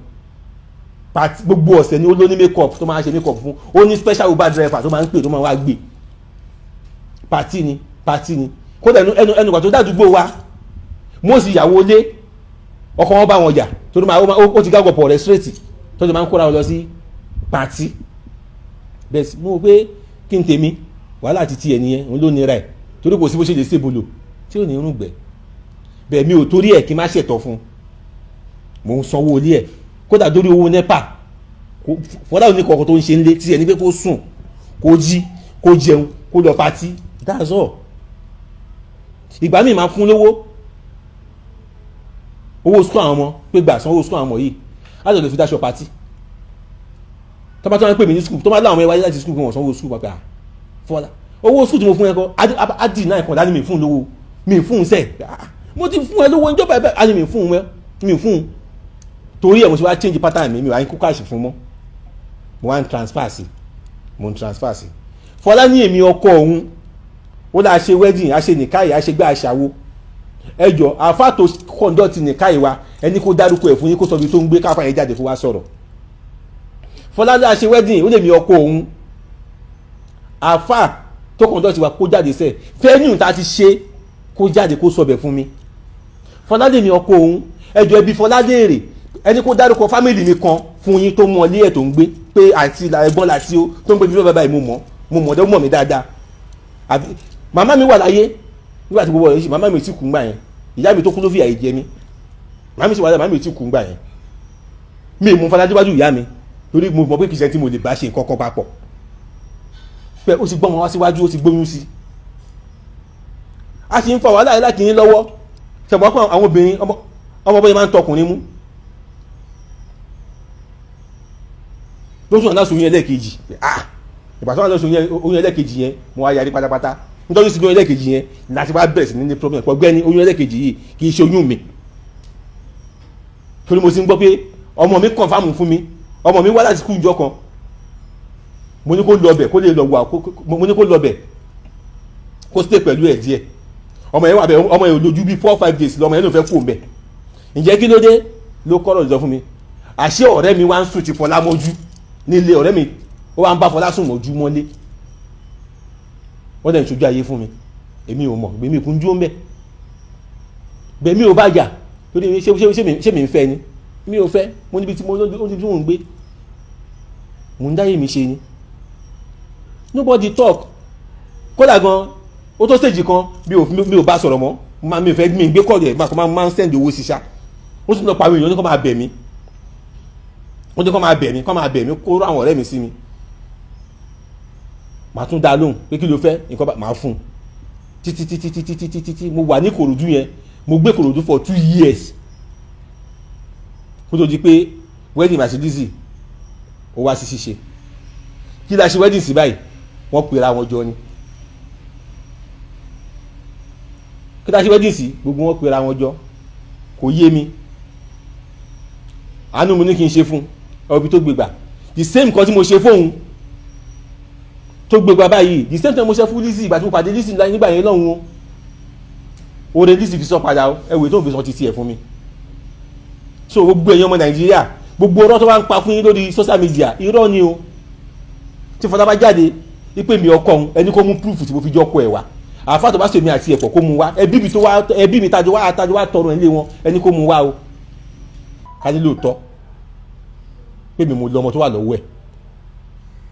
patí gbogbo ọ̀sẹ̀ ni ó ló ní make-up tó máa ń ṣe make-up fún ó ní special Uber driver tó máa ń pè tó máa wá gbé patí ni kódà ẹnu kan tó dádúgbò wa mo sì yàwó lé ọkọ wọn bá wọn jà torí ó ti gágọ̀ pọ̀ rẹ̀ straight tó ti máa ń kóra wọn lọ sí patí bẹ́ẹ̀ sì mú pé kí n tèmi wàhálà ti tiẹ̀ nìyẹn òun ló nira ẹ̀ torí kò sí bó ṣe lè ṣe bolo tí ò ní irun gbẹ bẹ́ẹ̀ mi ò torí ẹ̀ kí n má ṣètọ́ fún mò ń sanwó ilé ẹ̀ kódà dórí owó NEPA Fọlá ò ní kọ̀ọ̀kan tó ń ṣe ń lé tí ẹni pé kó sùn kó jí kó jẹun kó lọ patí that's all. Ìgbà míì máa fún lówó owó sukú àwọn ọmọ pé gbà sanwó sukú àwọn ọmọ yìí á lọ lè fi dáṣọ patí tó bá tó wọn pè mí ní sukú tó bá láwọn ọmọ ẹ wáyé láti sukú kí wọn sanwó sukú pàpà Fọlá owó sukú tí mo fún ẹ kọ á dì náà ẹ̀kan dání mi fún lówó mi fún un sẹ́ẹ̀ mo ti fún ẹ lówó ìjọba ẹ bẹ́ẹ̀ á ní mi fún un torí ẹ̀ mo ṣe wá change pattern mi wá ń kó káàṣì fún mọ́ mo wá ń transfer sí Fọlá ní èmi ọkọ òun ó láà ṣe wedding a ṣe nìkáyì a ṣe gbé àṣàwó ẹjọ àfa tó conduct nìkáyì wa ẹni kó dárúkọ ẹ fún yín kó sọ ibi tó ń gbé káfà yẹn jáde fún wa sọ̀rọ̀ Fọlá láà ṣe wedding ó lè mi ọkọ òun àfa tó conduct wa kó jáde sẹ fẹ́ẹ́nù tá a ti ṣe kó jáde kó sọ bẹ̀ fún mi Fọlá lè mi ọkọ òun ẹjọ ẹbí Fọlá léèrè ẹni kó dárúkọ fámìlì mi kan fún yín tó mọ ilé ẹ̀ tó ń gbé pé àti ẹ̀gbọ́n láti ó tó ń gbé bí bàbá yìí mo mọ̀ dẹ́ mọ̀ mí dáadáa màmá mi wà láyé nígbà tí gbogbo ọ̀rẹ́ ṣe màmá mi ti kú ngbà yẹn ìyá mi tó kú ló fi àyè jẹ mí màmá mi ti wà láyé màmá mi ti kú ngbà yẹn mi mú Fọlá déwájú ìyá mi torí mo mọ̀ pé kìí ṣe tí mo lè bá ṣe nǹkan kan papọ̀ pé ó ti gbọ́ wọn wá síwájú ó ti gbóyún sí a sì ń fa wàhálà láti ní lọ́wọ́ ṣẹ̀bọ́ kan àwọn obìnrin ọmọ bọ́yẹ máa ń tọkùnrin mú lóṣù náà sóyún ẹlẹ́ẹ̀kejì ìgbà tó wà lọ́sùn oyún ẹlẹ́ẹ̀kejì yẹn mo wá yarí pátápátá nítorí sí oyún ẹlẹ́ẹ̀kejì yẹn láti wá bẹ̀rẹ̀ sí ní problem pọ̀ gbẹ́ni oyún ẹlẹ́ẹ̀kejì yìí kì í ṣe oyún mi torí mo ti ń gbọ́ pé ọmọ mi confirm fún mi ọmọ mi wá láti kú ìjọ kan mo ní kó lọ bẹ̀ kó lè lọ wà mo ní kó lọ bẹ̀ kó stay pẹ̀lú ẹ̀ díẹ̀ ọmọ yẹn wà bẹ̀ ọmọ yẹn lójú bí 4-5 days lọmọ yẹn ló fẹ́ kú òǹbẹ̀ ǹjẹ́ kí ló dé ló kọ́ lọ́dọ̀ fún mi àṣé ọ̀rẹ́ mi wá ń sùn ti Fọlá mọ́jú nílé ọ̀rẹ́ mi ó wá ń bá Fọlá sùn mọ́jú mọ́lé wọ́n dẹ̀ ń ṣojú ayé fún mi èmi ò mọ̀ èmi kún jú ó ń bẹ̀ bẹ́ẹ̀ mi ò bá jà torí ṣé mi ń fẹ́ ni mi ò fẹ́ mo níbi tí mo ń gbé mo ń dáyé mi ṣe ni nobody talk kódà gan ó tó stage kan mi ò bá sọ̀rọ̀ mọ́ mi ò fẹ́ mi gbé kọ́ọ̀dù ẹ̀ máa ń send owó sí ṣá ó sì lọ pa àwọn èèyàn ní kó máa bẹ̀ mí ó ní kó máa bẹ̀ mí kó rọ àwọn ọ̀rẹ́ mi sí mi màá tún dá lóhùn pé kí ló fẹ́ nǹkan máa fún un títí mo wà ní Ìkòròdú yẹn mo gbé Ìkòròdú for 2 years kó tó di pé wedding Mercedes ó wá sí ṣíṣe kí la ṣe wedding sí báyìí wọ́n pera wọn jọ ni kí la ṣe wedding sí gbogbo wọn pera wọn jọ kò yé mi àánú mo ní kí n ṣe fún ọbí tó gbégbà the same kan tí mo ṣe fóun tó gbégbá báyìí the same time mo ṣe fún Lizzy ìgbà tí mo pàdé Lizzy nígbà yẹn lọ́hùn o oore Lizzy fi sọ padà ẹwẹ́ tó ń fi sọ títí ẹ̀ fún mi so gbogbo èèyàn ọmọ Nàìjíríà gbogbo ọ̀rọ̀ tó bá ń pa fún yín lórí social media irọ́ ni o tí Fọlá bá jáde wípé mi ọkọ òun ẹni kó mú proof tí mo fi jọ kọ ẹ̀ wá àfa tó bá sèmi àti ẹ̀pọ̀ kó mu wá ẹbí mi tájọ wá tọrọ ilé wọn ẹni kó mu wá o ká ní lóòótọ́ pé mi mo lọ́mọ tó wà lọ́wọ́ ẹ̀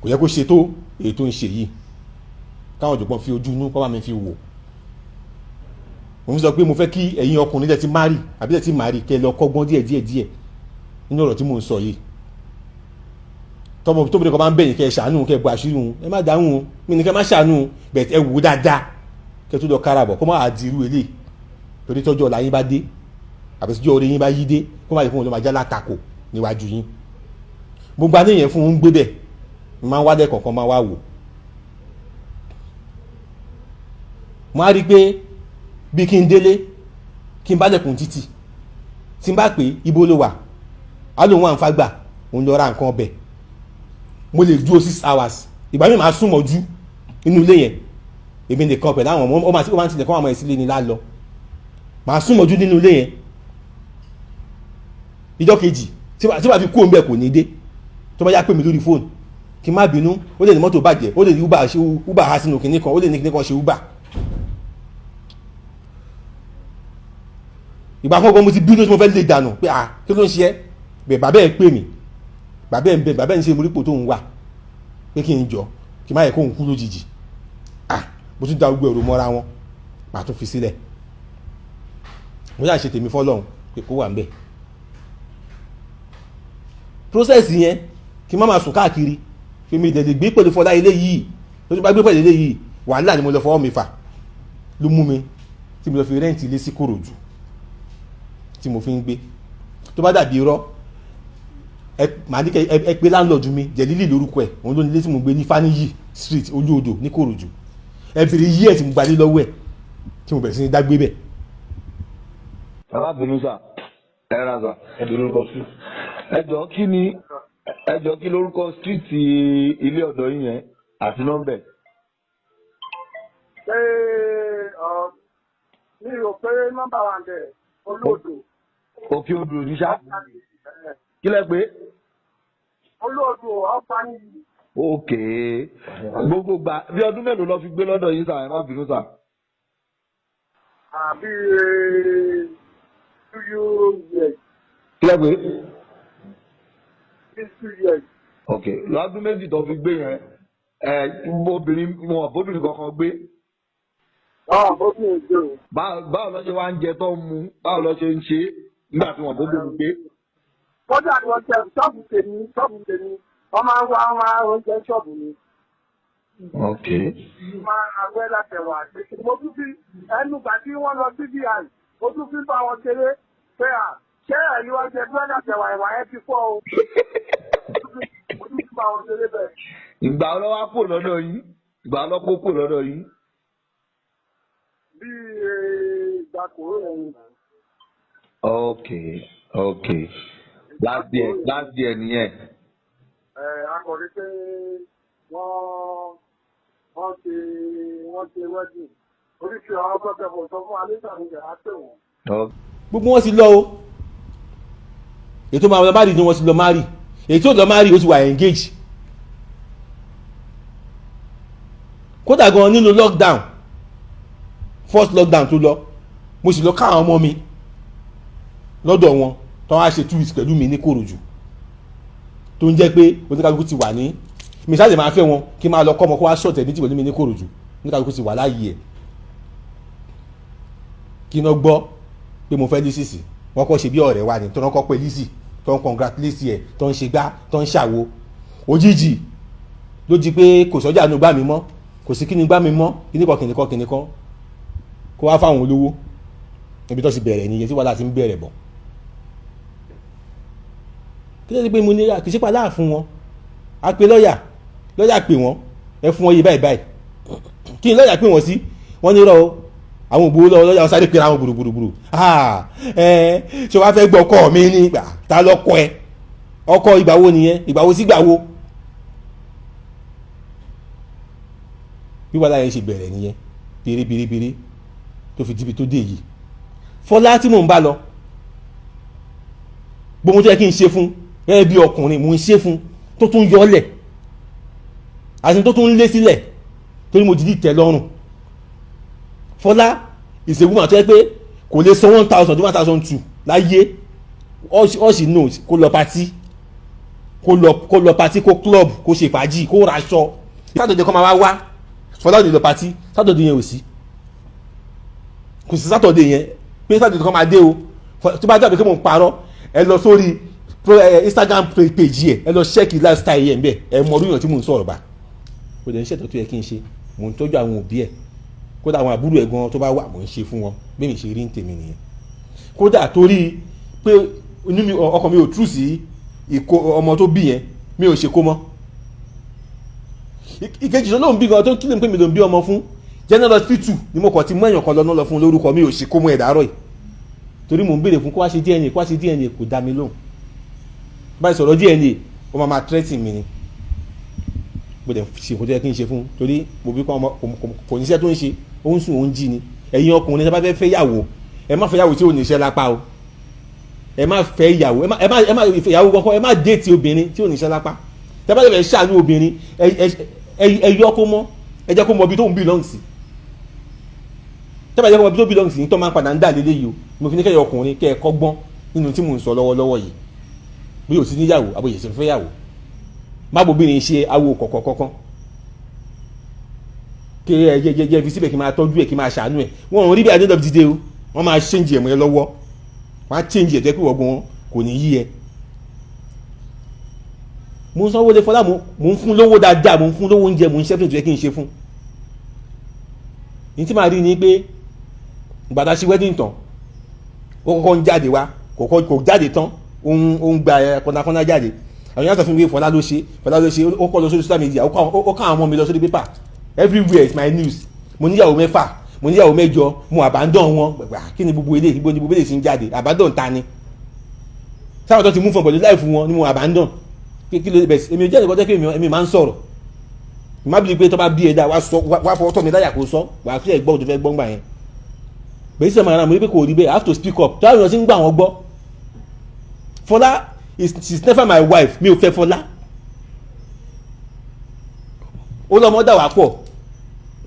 kò yẹ kó ṣe tó èyí tó ń ṣe yìí káwọn ọ̀jọ̀gbọ́n fi ojú inú kọ́ bá mi fi wò mo sọ pé mo fẹ́ kí ẹ̀yin ọkùnrin tẹ́ ti márì àbí tẹ́ ti márì kẹ́ lọ kọ́gbọ́n díẹ̀ nínú ọ̀rọ̀ tí mo ń sọ yìí tóbi kan bá ń bẹ̀yìn kẹ́ ṣàánú kẹ́ bu àṣírí wọn ẹ má dáhùn wọn mi ní kẹ́ má ṣàánú bẹ̀ẹ̀ ẹ wò dáadáa kẹ́ tó lọ kárabọ̀ kó má àdìrú eléyìí torí tọ́jú ọ̀la yín bá dé àbí tọ́jú ọ̀rẹ́ yín bá yí dé kó má lè fún wọn lọ́ máa já látakò níwájú yín gbogbo aníyẹn fún un gbé bẹ̀ máa ń wádẹ́ kọ̀ọ̀kan máa wá wò mo á rí i pé bí kí n délé kí n bá lẹ̀kùn títì tí n bá pè ibo ló wà á lóun wà ń fagbà òun lọ ra nǹkan ọbẹ̀ mo lè dúró 6 hours ìgbà mi máa súnmọ́ jú inú ilé yẹn èmi nìkan pẹ̀lú àwọn ọmọ ó máa ń tilẹ̀ kọ́ àwọn ìsílẹ̀ ní lálọ́ máa súnmọ́ jú nínú ilé yẹn ìjọ́ kejì tí wàá fi kú òun bẹ́ẹ̀ kò ní dé tó bá yá pè mí lórí fóònù kí n má bínú ó lè ní mọ́tò bàjẹ́ ó lè ní uber ha sínú kìnní kan ó lè ní kìnní kan ṣe uber ìgbà kan mo ti bínú tí mo fẹ́ lè dànù pé kí ló ń ṣe ẹ́ bẹ̀ bàbá ẹ̀ pè mí bàbá ẹ̀ ń bẹ bàbá ẹ̀ ń ṣe morípò tó ń wà pé kí n jọ kí n má yẹ kó ń kú lójijì mo tún da gbogbo ẹ̀rọ mọ́ra wọn màá tún fi sílẹ̀ mo yà ṣe tèmi fọ́lọ́run pé kó wà ń bẹ̀. process yẹn kí n má máa sùn káàkiri fi mi dẹ̀dẹ̀ gbé pẹ̀lú Fọlá ilé yìí tó ti bá gbé pẹ̀lú ilé yìí wàhálà ni mo lọ fọwọ́ mi fà ló mú mi tí mo lọ fi rẹ́ǹtì ilé sí Kòròdú tí mo fi ń gbé. tó bá dàbí irọ́ màá ní kẹ́ ẹ pé láńlọ́ọ̀dù mi Jẹ̀lílì lórúkọ ẹ̀ òun ló ní ilé tí mo gbé ní Fáníyì street ojú odò ní Kòròdú ẹ bèrè yí ẹ̀ tí mo gbalé lọ́wọ́ ẹ̀ tí mo bẹ̀rẹ̀ sí ní dágbé bẹ̀. bàbá bínú sà ẹ ra sà ẹ bínú kọ sí ẹjọ́ kí lórúkọ street ilé ọ̀dọ̀ yín yẹn àti nọ́mbẹ̀. ṣé mi ò pé nọ́mbà wa ń bẹ̀ Olóòdò. Òkè Odò ní sá kí lẹ pé. Olóòdò ọ̀pá nìyí. òkè gbogbo gbà bí ọdún mélòó lọ fi gbé lọ́dọ̀ yín sà ẹ má bínú sà. àbí 2 years. kí lẹ pé. 2 years. ok lọ́dún méjì tó fi gbé yẹn obìnrin kankan gbé. Bóbìnrin gbé o. báwo lọ ṣe wá ń jẹ tó ń mu báwo lọ ṣe ń ṣe nígbà tí wọn bóbìnrin gbé. kódà ni wọ́n jẹ ṣọ́ọ̀bù tèmi wọ́n máa ń wá oúnjẹ ṣọ́ọ̀bù mi. ok. máa àwẹ́ látẹ̀wà àti mo tún fi ẹnu gbà tí wọ́n lọ sí BI mo tún fi bá wọn ṣeré pé ṣé ẹ̀yin wọ́n jẹ bí wọ́n látẹ̀wà ìwà ẹ̀ ti pọ̀ o. mo tún fi bá wọn ṣeré bẹ́ẹ̀. ìgbà ọlọ́wọ́ kò lọ́dọ̀ yín ìgbà ọlọ́pọ̀ kò lọ́dọ̀ yín. bí ìgbà kòró ẹ̀yìn. ok last year nìyẹn. akọ̀rí pé wọ́n ṣe wedding oríṣi àwọn ọgbọ́n kò sọ fún alẹ́sà ní ìyàrá tẹ̀wọ̀n. gbogbo wọn ti lọ o ètò máa lọ má rí ni wọn ti lọ má rí ètò lọ má rí o ti wà engage kódà gan nínú lockdown first lockdown tó lọ mo sì lọ káwọn ọmọ mi lọ́dọ̀ wọn tó wá ṣe 2 weeks pẹ̀lú mi ní Kòròdú tó ń jẹ́ pé oníkàlùkù ti wà ní mi sáà lè máa fẹ́ wọn kí n máa lọ kọ́ ọmọ kó wá ṣọ̀tẹ̀ méjì pẹ̀lú mi ní Kòròdú oníkàlùkù ti wà láàyè ẹ̀ kí iná gbọ́ pé mo fẹ́ lísìsì wọ́n kọ́ ṣe bí ọ̀rẹ́ wa ni tó ń kọ́ pé lísì tó ń congratulate ẹ̀ tó ń ṣe gbá tó ń ṣàwo òjijì ló di pé kò sọ́jà nù gbá mi mọ́ kò sí kí ni gbá mi mọ́ kìnnìkan kó wá fáwọn olówó níbi tó ti bẹ̀rẹ̀ nìyẹn tí wàhálà ti ń bẹ̀rẹ̀ bọ̀ kí ló dé pé mo ní kì í ṣe pàlà fún wọn a pe lọ́ọ̀yà pè wọ́n ẹ fún wọn yé báyìí kí ni lọ́ọ̀yà pè wọ́n sí wọ́n ní rọ àwọn ògbówó lọ́wọ́ lọ́ọ̀yà wọn sáré pera wọn gbùrùgbùrù ṣé wàá fẹ́ gbọ́ ọkọ mi ní ìgbà ta lọ́kọ ẹ ọkọ ìgbà wo nìyẹn ìgbà wo sígbà wo bí wàhálà yẹn ṣe bẹ̀rẹ̀ nìyẹn pérépérépéré tó fi díbi tó dé yìí Fọlá tí mò ń bá lọ gbogbo tó yẹ kí n ṣe fún gẹ́gẹ́ bí ọkùnrin mò ń ṣe fún tó tún yọlẹ̀ àti tó tún lé sílẹ̀ torí mo dìdí tẹ́ lọ́rùn Fọlá ìṣègùn àti ẹ pé kò lè san 1,000 to 1,200 láyé ọ̀sì no kó lọ patí kó club kó ṣe fàájì kó raṣọ sátọ̀dẹ̀ kọ́ máa wá Fọlá ò ní lọ patí sátọ̀dẹ̀ yẹn ò sí kò sí sátọ̀dẹ̀ yẹn pé sátọ̀dẹ̀ kọ́ máa dé o tó bá dàbí kí mò ń parọ́ ẹ lọ sórí Instagram page ẹ lọ ṣẹ́ẹ̀kì lifestyle yẹn bẹ́ẹ̀ ẹ mọ orí yàn tí mò ń sọ̀rọ̀ bá kò dẹ̀ ń ṣètò tó yẹ kí n ṣe mò ń tọ́jú àwọn òbí ẹ̀ kódà àwọn àbúrò ẹ̀ gan tó bá wà mò ń ṣe fún wọn bí mi ṣe rí ń tèmi nìyẹn kódà torí pé ọkàn mi ò tú sí ọmọ tó bí yẹn mi ò ṣe kó mọ́ ìkejì tó lóun bí gan tó kí lè pé mi lòun bí ọmọ fún general hospital ni mo kàn ti mú èèyàn kan lọ fún lórúkọ mi ò ṣe kó mọ́ ẹ̀ dárọ̀ yìí torí mò ń béèrè fún kó wá ṣe DNA kò dá mi lóhùn báyìí sọ̀rọ̀ DNA ó máa threaten mi ni mo dẹ̀ ṣe nǹkan tó yẹ kí n ṣe fún torí mo bí kò níṣẹ́ tó ń ṣe ó ń sùn ó ń jí ni ẹ̀yin ọkùnrin ẹ bá fẹ́ yàwó ẹ má fẹ́ yàwó tí ò níṣẹ́ lápá o ẹ má fẹ́ yàwó ẹ má fẹ́ yàwó kankan ẹ má déètì obìnrin tí ò níṣẹ́ lápá tẹ bá fẹ́ ṣàánú obìnrin ẹ yọ kó mọ́ ẹ jẹ́ kó mọ ibi tó ń belong sí tẹ bá jẹ́ kó mọ ibi tó belong sí tó máa ń padà ń dà lélẹ́ yìí o mo fi ní kẹ́yọ̀ ọkùnrin kẹ́ ẹ kọ́gbọ́n nínú tí mò ń sọ lọ́wọ́lọ́wọ́ yìí bí o ti níyàwó àbòyè ṣe fẹ́ yàwó má bòbìnrin ṣe awo kọ̀kọ̀kọ̀kan kí ẹ jẹ́ fi síbẹ̀ kí n máa tọ́jú ẹ̀ kí n máa ṣàánú ẹ̀ wọ́n rí bí at the end of the day o wọ́n máa change ẹ̀mọ́ ẹ lọ́wọ́ wọ́n á change ẹ̀tẹ́ pé ọgbọ́n kò ní yí ẹ. mo ń sanwó lé Fọlá mo ń fún lówó dáadáa mo ń fún lówó oúnjẹ mo ń ṣẹ́fún tó yẹ kí n ṣe fún. ní tí màá rí ni pé gbàdá sí wedding tán ó kọ́kọ́ ń jáde wá kò jáde tán ó ń gba kọ́nàkọ́nà jáde àwọn yàtọ̀ fún mi Fọlá ló ṣe ó kọ́ lọ sórí social media ó ká àwọn ọmọ mi lọ sórí pépà everywhere is my news mo níyàwó 6 mo níyàwó 8 mo abandon wọn gbàgbà kí ni gbogbo ilé ìgbó ni gbogbo ilé sì ń jáde abandon ta ni sáwọn tó ti mú fún pẹ̀lú láìfún wọn ni mo abandon kí ló bẹ̀ èmi jẹ́ ìkọ́jẹ́ pé èmi máa ń sọ̀rọ̀ má bí pé tó bá bí ẹ̀dá wá fọwọ́ tọ̀ mi láyà kó sọ wà á fi ẹ̀ gbọ́ tó fẹ́ gbọ́ngbà yẹn bẹ́ẹ̀ sì sẹ́mi mo rí pé kò rí bẹ́ẹ̀ I have to speak up tó àwọn èèyàn ti ń gbà wọ́n gbọ́ Fọlá she's never my wife mi ò fẹ́ Fọlá ó lọ́mọ dà wá pọ̀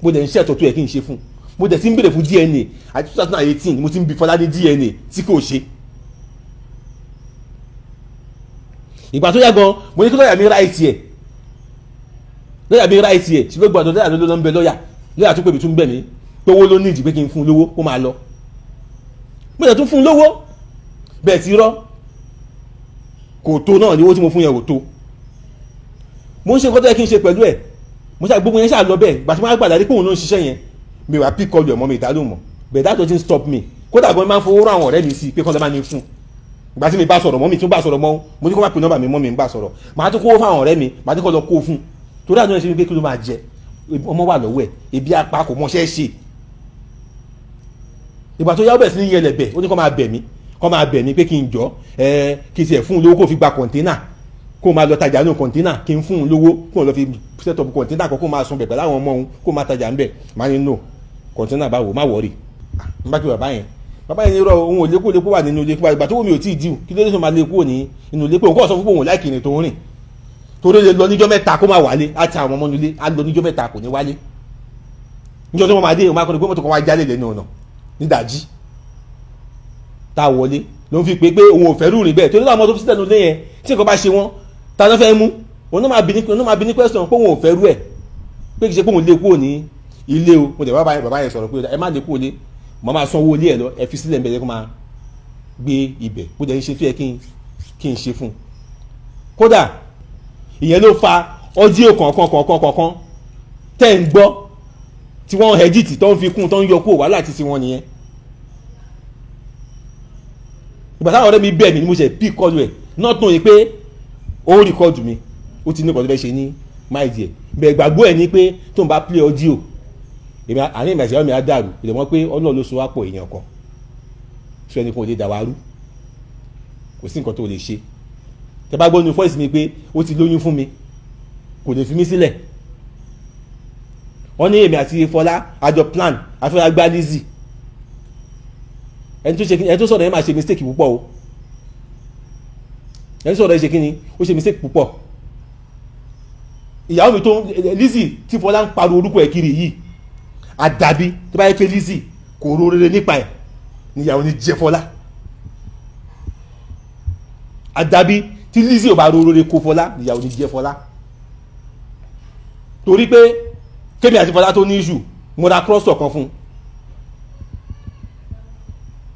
mo dẹ̀ ń ṣe ẹ̀tọ́ tó yẹ kí n ṣe fún mo dẹ̀ ti ń béèrè fún DNA àti 2018 mo ti ń bi Fọlá ní DNA tí kò ṣe ìgbà tó yá gan mo ní kí lọ́ọ̀yà mi ráìtì ẹ̀ ṣe ló gbọ́dọ̀ lọ́ọ̀yà ló ń bẹ lọ́ọ̀yà tó pèbí tún bẹ̀ mí pé owó ló ní ìdí pé kí n fún un lówó ó máa lọ mo dẹ̀ tún fún un lówó bẹ́ẹ̀ ti rọ́ kò tó náà ní owó tí mo fún yẹn kò tó mo ń ṣe nǹkan tó yẹ kí n ṣe pẹ̀lú ẹ̀ mo ṣe gbogbo yẹn ṣáà lọ bẹ́ẹ̀ gbà tí wọ́n á gbàdá rí pé òun ló ń ṣiṣẹ́ yẹn mi wà pick call ọmọ mi ìdálò mọ̀ but that doesn't stop me kódà gan máa ń fowó rán àwọn ọ̀rẹ́ mi sí pé kán lọ́ máa ní fún ìgbà tí mi bá sọ̀rọ̀ mọ́ mi tún bá sọ̀rọ̀ mọ́ mo ní kó má pe nọ́mbà mi mọ́ mi ń bá sọ̀rọ̀ màá tún kó fún àwọn ọ̀rẹ́ mi màá tún kọ́ lọ kó fún torí àdúrà ṣe wípé kí ló máa jẹ ọmọ wà lọ́wọ́ ẹ̀ ebi apá kò mọṣẹ́ ṣe ìgbà tó yá ó bẹ̀ sí ní yẹlẹ̀ bẹ̀ ó ní kó máa bẹ̀ mí pé kí n jọ kí n tiẹ̀ fún un lówó kó fi gba kọ̀ǹténà kó máa lọ tajà ní kọ̀ǹténà kí n fún un lówó kó lọ fi set up kọ̀ǹténà kó máa sun bẹ̀ pẹ̀lú àwọn ọmọ òun kó máa tajà ń bẹ̀ máa ní no kọ̀ǹténà báwo má wọ̀rì n bá kí bàbá yẹn ní irọ́ òun ò lékò wà nínú ilé ìgbà tó wù mí ò tí ì díù kí ló dé tó máa lékò ní inú ilé pé òun kọ́ sọ fún òun láìkì ní tó ń rìn torí lè lọ níjọ́ mẹ́ta kó máa wálé àti àwọn ọmọ nílé á lọ níjọ́ mẹ́ta kò ní wálé níjọ́ tó wọ́n máa dé òun máa kọ́ ni pé mọ́tò kan wá jálè lẹ́nu ọ̀nà nídàjí tá a wọlé ló ń fi pé òun ò fẹ́ rúrin bẹ́ẹ̀ torí láwọn ọmọ tó fi sílẹ̀ nílé yẹn tí nǹkan bá ṣe wọ́n ta ló fẹ́ mú òun náà máa bí ní question pé òun ò fẹ́ rú ẹ̀ pé kì í ṣe pé òun lè kúrò ní ilé o mo dẹ̀ bàbá yẹn sọ̀rọ̀ pé ẹ má lè kúrò lé mo máa sanwó ilé ẹ̀ lọ ẹ fi sílẹ̀ mbẹ́lẹ́ kó máa gbé ibẹ̀ bó dẹ̀ ń ṣe fíẹ́ kí n ṣe fún un kódà ìyẹn ló fa ọ́díò kọ̀ọ̀kan tẹ́ ń gbọ́ tí wọ́n ẹ̀dìtì tó ń fi kún tó ń yọ kúrò wàhálà ti wọn nìyẹn ìgbà táwọn ọ̀rẹ́ mi bẹ̀ mí ni mo ṣe pí kọlu ẹ̀ náà tó yẹ pé ó rìkọ́dù mi ó ti ní nǹkan tó fẹ́ ṣe ní máìdì ẹ̀ bẹ̀ẹ̀ gbàgbọ́ ẹ̀ ní pé tó ń bá play audio àní ìmọ̀ ìṣẹ̀wọ́ mi á dàrú ìdẹ̀mọ́ pé Ọlọ́run ló so wá pọ̀ èèyàn kan ṣé ẹnì kan ò lè dà wá rú kò sí nǹkan tó lè ṣe tẹ bá gbọ́ nu fọ́ìsì mi pé ó ti lóyún fún mi kò lè fi mí sílẹ̀ wọ́n ní èmi àti Fọlá àjọ plan àfẹ́rẹ́ gbá Lizzy ẹni tó sọ̀rọ̀ yẹn máa ṣe mistake púpọ̀ o ẹni tó sọ̀rọ̀ yẹn ṣe kí ni ó ṣe mistake púpọ̀ ìyàwó mi tó Lizzy tí Fọlá ń pariwo orúkọ ẹ̀ kiri yìí àdàbí tó bá yẹ pé Lizzy kò ro rere nípa ẹ̀ níyàwó ní jẹ Fọlá àdàbí tí Lizzy ò bá ro rere kó Fọlá níyàwó ní jẹ Fọlá torí pé kémi àti Fọlá tó ní issue mo ra crostor kan fún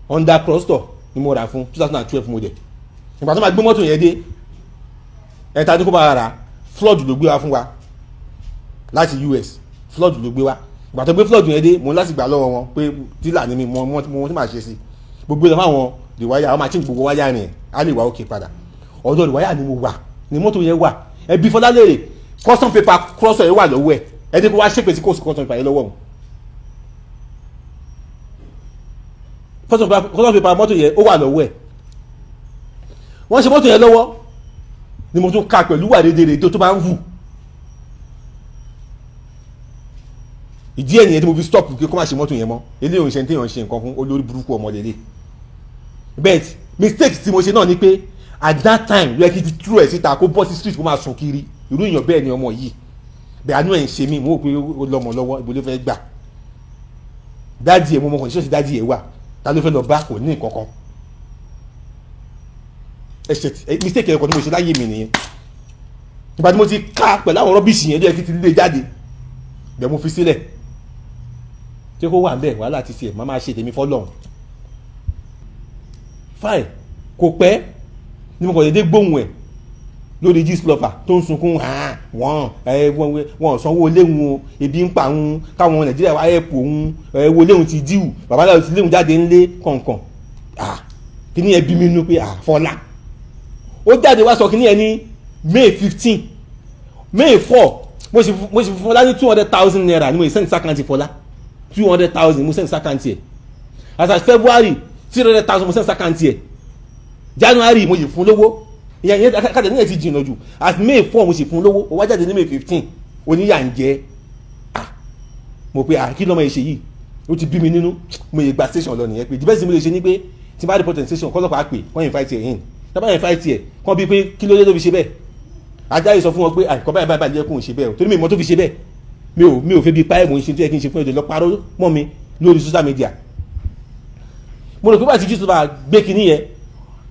Honda crostor ni mo ra fún 2012 model ìgbà tó máa gbé mọ́tò yẹn dé ẹ̀ta ní kó bá ra flood ló gbé wá fún wa láti US flood ló gbé wá ìgbà tó gbé flood yẹn dé mo láti gbà lọ́wọ́ wọn pé dílà ni mi mo tí màá ṣe sí gbogbo ìlànà àwọn rìwáyà àwọn máa change gbogbo wáyà rìn á lè wá òkè padà ọ̀dọ̀ rìwáyà ni mo wà ni mọ́tò yẹn wà ẹbí Fọlá léèrè custom paper crosser yẹn wà lọ́wọ́ ẹ̀ ẹni kó wá ṣépè sí custom paper yẹn lọ́wọ́ wọn custom paper mọ́tò yẹn ó wà lọ́wọ́ ẹ̀ wọ́n ṣe mọ́tò yẹn lọ́wọ́ ni mo tún ka pẹ̀lú wà rédèrèdè tó máa ń hù ìdí ẹ̀nìyẹn tí mo fi stop kí kó má ṣe mọ́tò yẹn mọ́ eléyìí òun ṣe tí èèyàn ṣe nǹkan fún olórí burúkú ọmọ lélẹ̀ but mistake tí mo ṣe náà ni pé at that time ló yẹ kí ti tú ẹ̀ síta kó bọ́ sí street kó máa sùn kiri irú èèyàn bẹ́ẹ̀ ni ọmọ yìí bẹ́ẹ̀ àánú ẹ̀ ń ṣe mí mo rò pé ó lọ́mọ lọ́wọ́ ibo ló fẹ́ gbà dáàdì ẹ̀ mo mọ kàn sí dáàdì ẹ̀ wà ta ló fẹ́ lọ bá kò ní nǹkan kan mistake ẹ̀kọ́ tí mo ṣe láyé mi nìyẹn ìgbà tí mo ti ká pẹ̀lú àwọn rọ́bìṣì yẹn ló yẹ kí ti lé jáde bẹ́ẹ̀ mo fi sílẹ̀ tí kò wà ń bẹ̀ wàhálà ti ṣe máa ṣe tèmi fọ́lọ́run fine kò pẹ́ ní mo kàn dédé gbóhùn ẹ̀ lórí Gistlover tó ń sunkún wọ́n sanwó léwu ebi ń pa òun káwọn Nàìjíríà wá ẹ̀pù òun wo léwu ti díwù babaláwo ti léwu jáde ńlé kọ̀ọ̀kan kí ni ẹ bí mi nú pé Fọlá ó jáde wá sọ kí ni ẹ ní May 15 May 4 mo sì fún Fọlá ní 200,000 naira ni mo send sákàǹtì Fọlá 200,000 mo send sákàǹtì ẹ̀ as February 300,000 mo send sákàǹtì ẹ̀ January mo sì fún lówó ìyẹn kájà níyẹn ti jìnnà jù as May 4 mo sì fún lówó ó wá jáde ní May 15 oníyà ń jẹ mo pe kí lọ́mọ yìí ṣe yìí ó ti bí mi nínú mo yẹ gba station lọ nìyẹn pé the best thing mo lè ṣe ni pé tí n bá report station kọ́lọ́pàá pè wọ́n invite ẹ̀ in tábà invite ẹ̀ kọ́ bí pé kí ló dé tó fi ṣe bẹ́ẹ̀ ajá yìí sọ fún wọn pé àìkọ́ báyìí báyìí lẹ́kùn ṣe bẹ́ẹ̀ o torí mi mọ́ tó fi ṣe bẹ́ẹ̀ mi ò fẹ́ bí páyẹ̀ mò ń ṣe tó yẹ kí n ṣe fún ẹ̀jẹ̀ lọ parọ́ mọ́ mi lórí social media mo rò pé bá ti Gistlover gbé kinní yẹn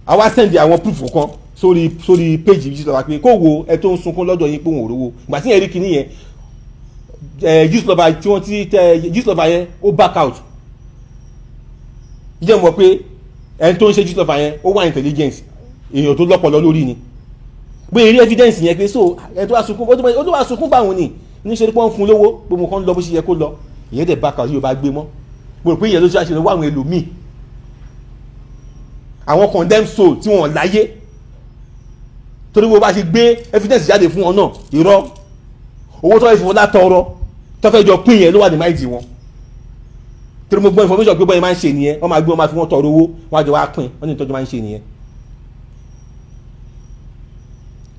àwa send àwọn proof kan sórí page Gistlover pé kó wo ẹ tó ń sunkún lọ́dọ̀ yín pé òun ò rówó ìgbà tí yẹn rí kinní yẹn Gistlover tí wọ́n ti Gistlover yẹn ó back out jẹ́ mọ̀ pé ẹni tó ń ṣe Gistlover yẹn ó wà intelligence èèyàn tó lọ́pọlọ lórí ni pé eré evidence yẹn pé so ẹni tó wá sunkún ó tó wá sunkún báwọn ni níṣẹ́ pé wọ́n fún lówó gbogbo kan lọ bó ṣe yẹ kó lọ ìyẹn dẹ̀ back out yóò bá gbé mọ́ mo rò pé ìyẹn ló ṣe àṣeyọrí wá àwọn ẹlòmíì àwọn condemned soul tí wọ́n láyé torí wo bá ṣe gbé evidence jáde fún wọn náà irọ́ owó tó yẹ fún wọn látọrọ tó fẹ́ jọ pín yẹn ló wà ní máìdì wọn torí mo gbọ́ information pé bọ́yìí máa ń ṣe nìyẹn wọ́n máa gbé wọn máa fi wọ́n tọrọ owó wọ́n á jọ wá pín wọ́n ní ìtọ́jú máa ń ṣe nìyẹn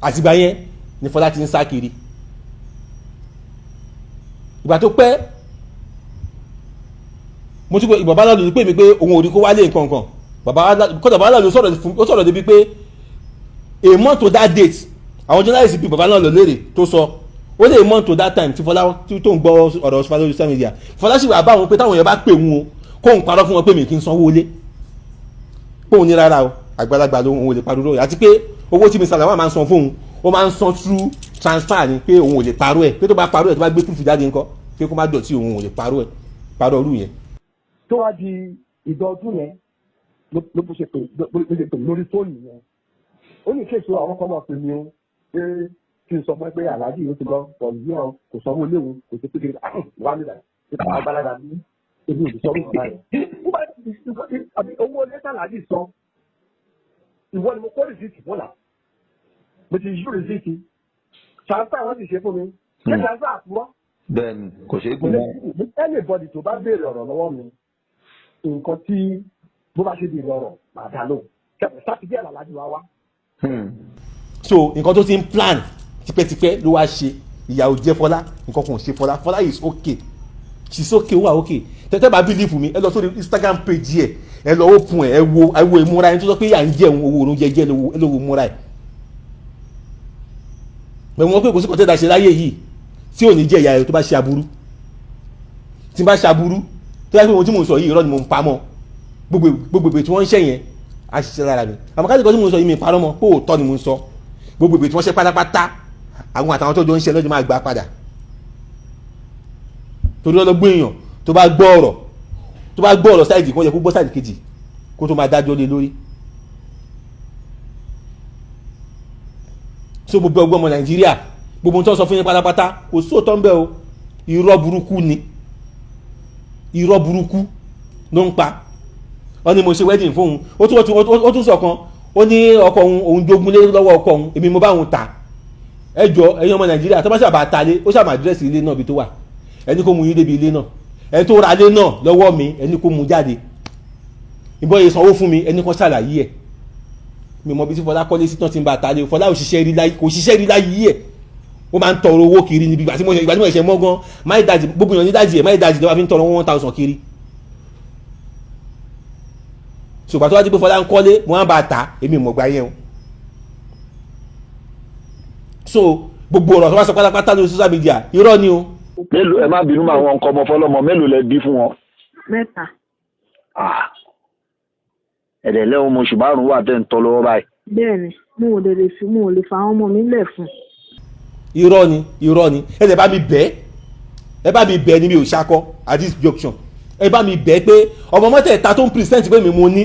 àtìgbà yẹn ni Fọlá ti ń sá kiri ìgbà tó pẹ́ mo tún pé bàbá náà ló pè mí pé òun ò rí kó wálé nǹkan kan bàbá náà ló sọ̀rọ̀ débi pé a month to that date àwọn journalist bí bàbá náà lọ léèrè tó sọ ó lè month to that time tí Fọlá tó ń gbọ́ ọ̀rọ̀ Fọlá lórí social media Fọlá sì wà bá wọn pé táwọn èèyàn bá pè wọn o kóun parọ́ fún wọn pé mi kì í sanwó lé kóun ní rárá o àgbàlagbà ló òun ò lè parọ́ lórí àti pé owó tí Mr. Lawal máa ń san fóun ó máa ń san through transfer ni pé òun ò lè parọ́ ẹ̀ pé tó bá parọ́ ẹ̀ tó bá gbé proof jáde ńkọ́ pé kó má dọ̀tí òun ò lè parọ́ ọ̀rú yẹn. tó wá di ìdọ́dún yẹn ló bó ṣe pè lórí fóònù yẹn ó ní kéèso àwọn kan máa pè mí o pé kí n sọ fún ẹ pé aláàjì yóò ti lọ pọ̀ ní ọ kò sanwó léwu kò sí pékeré wà nílẹ̀ nípa agbálaga ní ebi òbí sọ́run ìgbà rẹ̀. owó lẹ́tà aláàjì sọ ìwọ ni mo kó rìsíìtì fún là mo ti yí rìsíìtì transfer wọn ti ṣe fún mi ṣé transfer àpúrọ́. bẹ́ẹ̀ni kò ṣeé gbé wọn. anybody tó bá béèrè ọ̀rọ̀ lọ́wọ́ mi nǹkan tí bó bá ṣe di ìlọrọ̀ màá dá lóhùn sátidé àlàlájú wa wá. so nǹkan tó ti ń plan tipẹ́tipẹ́ ló wá ṣe ìyàwó jẹ́ Fọlá nǹkan kan ò ṣe Fọlá Fọlá is okay she's okay ó wà okay tẹ́tẹ́ bá believe mi ẹ lọ sórí Instagram page yẹ ẹ lọ open ẹ wo ìmúra ẹni tó sọ pé yà ń jẹun owó oorun jẹjẹ ẹ lọ wo ìmúra ẹ bẹ́ẹ̀ wọ́n pé kò sí kọ́tẹ́dà ṣe láyé yìí tí ò ní jẹ́ ìyá rẹ̀ tó bá ṣe aburú tí n bá ṣe aburú tó yẹ pé ohun tí mò ń sọ yìí irọ́ ni mò ń pamọ́ gbogbo ètò tí wọ́n ń ṣe yẹn á ṣiṣẹ́ lára mi àmọ́ káàdì kan tí mò ń sọ yìí mi parọ́ mọ́ pé òótọ́ ni mò ń sọ gbogbo ètò tí wọ́n ṣe pátápátá àwọn àtàwọn tó jọ ń ṣe lọ́jọ́ máa gbà padà torí ọlọ́gbọ́n èèyàn tó bá gbọ́ ọ̀rọ̀ sáìdì kan yẹ kó gbọ́ sáìdì kejì kó tó máa dájọ́ lé lórí. so gbogbo ọgbọ́n ọmọ Nàìjíríà gbogbo ohun tó ń sọ fún yín pátápátá kò sóòótọ́ ń bẹ o irọ́ burúkú ni irọ́ burúkú ló ń pa wọ́n ní mo ṣe wedding fóun ó tún sọ kan ó ní ọkọ òun jogún lé lọ́wọ́ ọkọ òun èmi mo bá òun tà ẹjọ́ ẹ̀yin ọmọ Nàìjíríà tó bá ṣàbà ta lé ó ṣàmà àdírẹ́sì ilé náà bí tó wà ẹni kó mú yín débi ilé náà ẹni tó ra lé náà lọ́wọ́ mi ẹni kó mú jáde ìbọn yìí sanwó fún mi ẹni kan ṣàlàyé ẹ̀ mi mọ bí tí Fọlá kọ́lé sí tán ti ń bá ta lé Fọlá kò ṣiṣẹ́ rí láyé ẹ̀ ó máa ń tọrọ owó kiri níbi ìgbà tí mo ṣe mọ́ gan máì dájì gbogbo èèyàn ní dájì ẹ̀ máì dájì lọ́wọ́ fi ń tọrọ 1,000 kiri ṣùgbọ́n tó wá di pé Fọlá ń kọ́lé mo máa ń bá a ta èmi mọ̀ gbà yẹn o so gbogbo ọ̀rọ̀ tó bá sọ pátápátá lórí social media irọ́ ni o. mélòó ẹ má bínú àwọn nǹkan ọmọ fọlọmọ mélòó lẹ bí fún wọn. 3. ẹ̀dẹ̀ lẹ́hìn ọmọ oṣù márùn-ún wà tẹ́ ń tọ́ lọ́wọ́ báyìí. bẹ́ẹ̀ni mo ò lè fa àwọn ọmọ mi lẹ̀ fún. irọ́ ni ẹ bá mi bẹ́ẹ̀ ni mi ò ṣakọ at this junction ẹ bá mi bẹ́ẹ̀ pé ọmọ mọ́tẹ̀ẹ̀ta tó ń present pé mi mo ní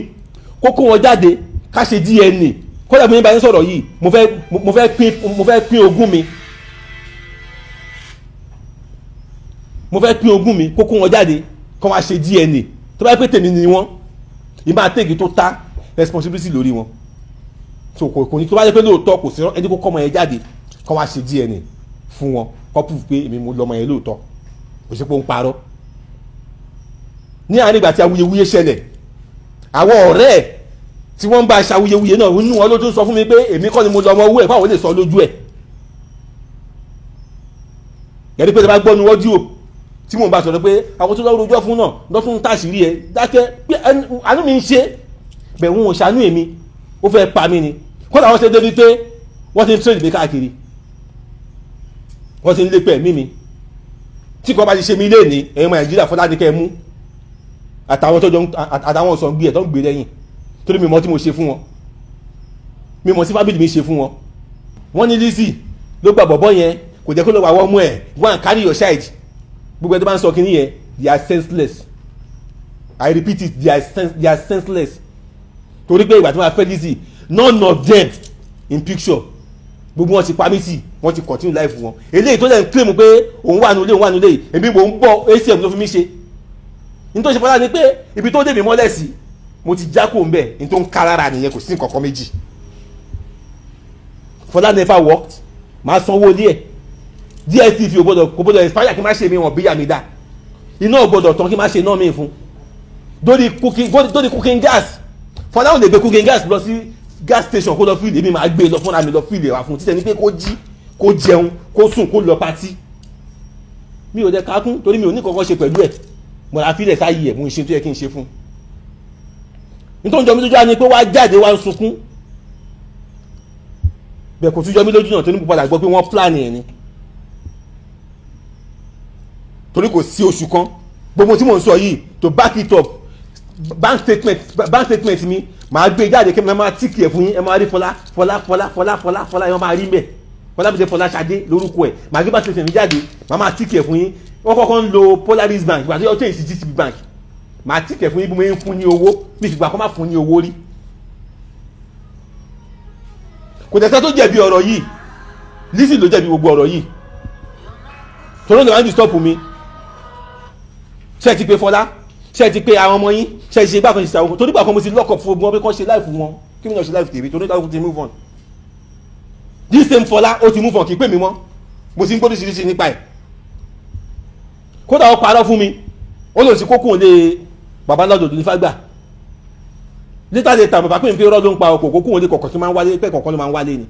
kó kó kó wọn jáde ká ṣe DNA kódà bí mo bá yín sọ̀rọ̀ yìí mo fẹ́ pín ogún mi kó kó wọn jáde kó wá ṣe DNA tó bá yẹ pé tèmi ni wọ́n ìmọ̀ àtẹ̀gì tó ta responsibility lórí wọn so kò ní tó bá yẹ pé lóòótọ́ kò sí ẹni kó kọ́ ọmọ yẹn jáde kó wá ṣe DNA fún wọn kó prove pé èmi mo lọ́mọ yẹn lóòótọ́ kò sí pé ó ń parọ́ ní àárín ìgbà tí awuyewuye ṣẹlẹ̀ àwọn ọ̀rẹ́ ẹ̀ tí wọ́n ń bá aṣàwuyewuye náà nínú wọn ló tún sọ fún mi pé èmi kọ́ ni mo lọ́mọ owó ẹ̀ fáwọn lè sọ lójú ẹ̀ yẹ́nì pé tí a bá gbọ́ nu ọdún o tí mò ń bá sọ̀rọ̀ pé àwọn tó lọ́wọ́ rojọ́ fún náà lọ́tún táṣìírí ẹ̀ dákẹ́ pé àánú mi ń ṣe bẹ̀ wọn ò ṣàánú èmi ó fẹ́ pa mí ni kódà wọ́n ṣe débi pé wọ́n ti ń tírèdì mi káàkiri wọ́n ti ń lépe ẹ̀mí mi tí kò bá ti ṣe mí lé ní ẹ̀yìn ọmọ Nàìjíríà Fọlá ní kẹ́ ẹ mú àtàwọn ọ̀sán gbé ẹ̀ tó ń gbé lẹ́yìn torí mi mọ̀ tí mo ṣe fún wọn mi mọ̀ tí fábílì mi ṣe fún wọn wọ́n ní Lizzy ló gba bọ̀bọ̀ yẹn kò jẹ́ kó lọ wà wọ́n mú ẹ̀ go and carry your child gbogbo ẹ̀ tó bá ń sọ kínní yẹn they are senseless I repeat it they are senseless torí pé ìgbà tí wọ́n fẹ́ Lizzy none of them in picture gbogbo wọn ti pa mí sí wọn ti continue life wọn eléyìí tó lẹ́ ń claim pé òun wà nulẹ̀ èmi mò ń bọ̀ acm ló fi mí ṣe nítorí ṣe fọlá ni pé ibi tó dé mi mọ́lẹ̀ sí mo ti já kó ń bẹ̀ ní tó ń ká lára nìyẹn kò sí nǹkan kan méjì Fọlá never worked máa sanwó ilé ẹ̀ DSTV kò gbọdọ̀ expire kí n má ṣe mi wọ̀n bí yàmi dá iná ò gbọdọ̀ tán kí n má ṣe náà mi fún lórí cooking gas Fọlá ò lè gbé cooking gas lọ sí gas station kó lọ fíìlì èmi máa gbé lọ fúnra mi lọ fíìlì wá fún títẹ̀ ní pé kó jí kó jẹun kó sùn kó lọ patí mi ò dẹ kákún torí mi ò ní kankan ṣe pẹ̀lú ẹ̀ mo ra fílẹ̀ sáyé ẹ̀ mo ń ṣe tó yẹ kí n ṣe fún nítorí jọmí lójú á ní pé wá jáde wá ń sunkún bẹ́ẹ̀ kò tún jọmí lójú náà tó ní padà gbọ́ pé wọ́n plan ẹ̀ ni torí kò sí oṣù kan gbogbo tí mò ń sọ yìí to back it up bank statement mi màá gbé jáde kí n máa tíkì ẹ̀ fún yín ẹ máa rí Fọlá ẹ máa rí mbẹ̀ Fọlá bí ṣe Fọlá Ṣadé lórúkọ ẹ̀ màá gbé bank statement mi jáde màá máa tíkì ẹ̀ fún yín wọ́n kọ́kọ́ ń lo Polaris Bank ìgbà tó yọ change sí GTB Bank màá tíkì ẹ̀ fún yín bí mo ń fún ní owó bí ìgbà kan máa fún ní owó rí kò tẹ̀sẹ̀ tó jẹ̀bi ọ̀rọ̀ yìí Lizzy ló jẹ̀bi gbogbo ọ̀rọ̀ yìí torí ọ̀nà ìwádìí stop mi ṣe ti pé Fọlá ṣe ti pé àwọn ọmọ yín ṣe ti ṣe gbà kan ṣe ṣàwọn torí gbà kan mo ti lock up fún wọn pé kán ṣe life wọn kí mi náà ṣe life tèmi torí ìdáwó ti move on this same Fọlá ó ti move on kì í pè mí mọ́ mo ti ń gbọ́dọ̀ ṣiṣẹ́ nípa ẹ̀ kódà ó parọ́ fún mi ó lòdì sí kókó òde bàbá lọ́dọ̀ ní fágbà létà bàbá pé n pé rọ́ ló ń pa ọkọ̀ kókó òde kọ̀ọ̀kan tí máa ń wálé pẹ́ kọ̀ọ̀kan ló máa ń wálé ni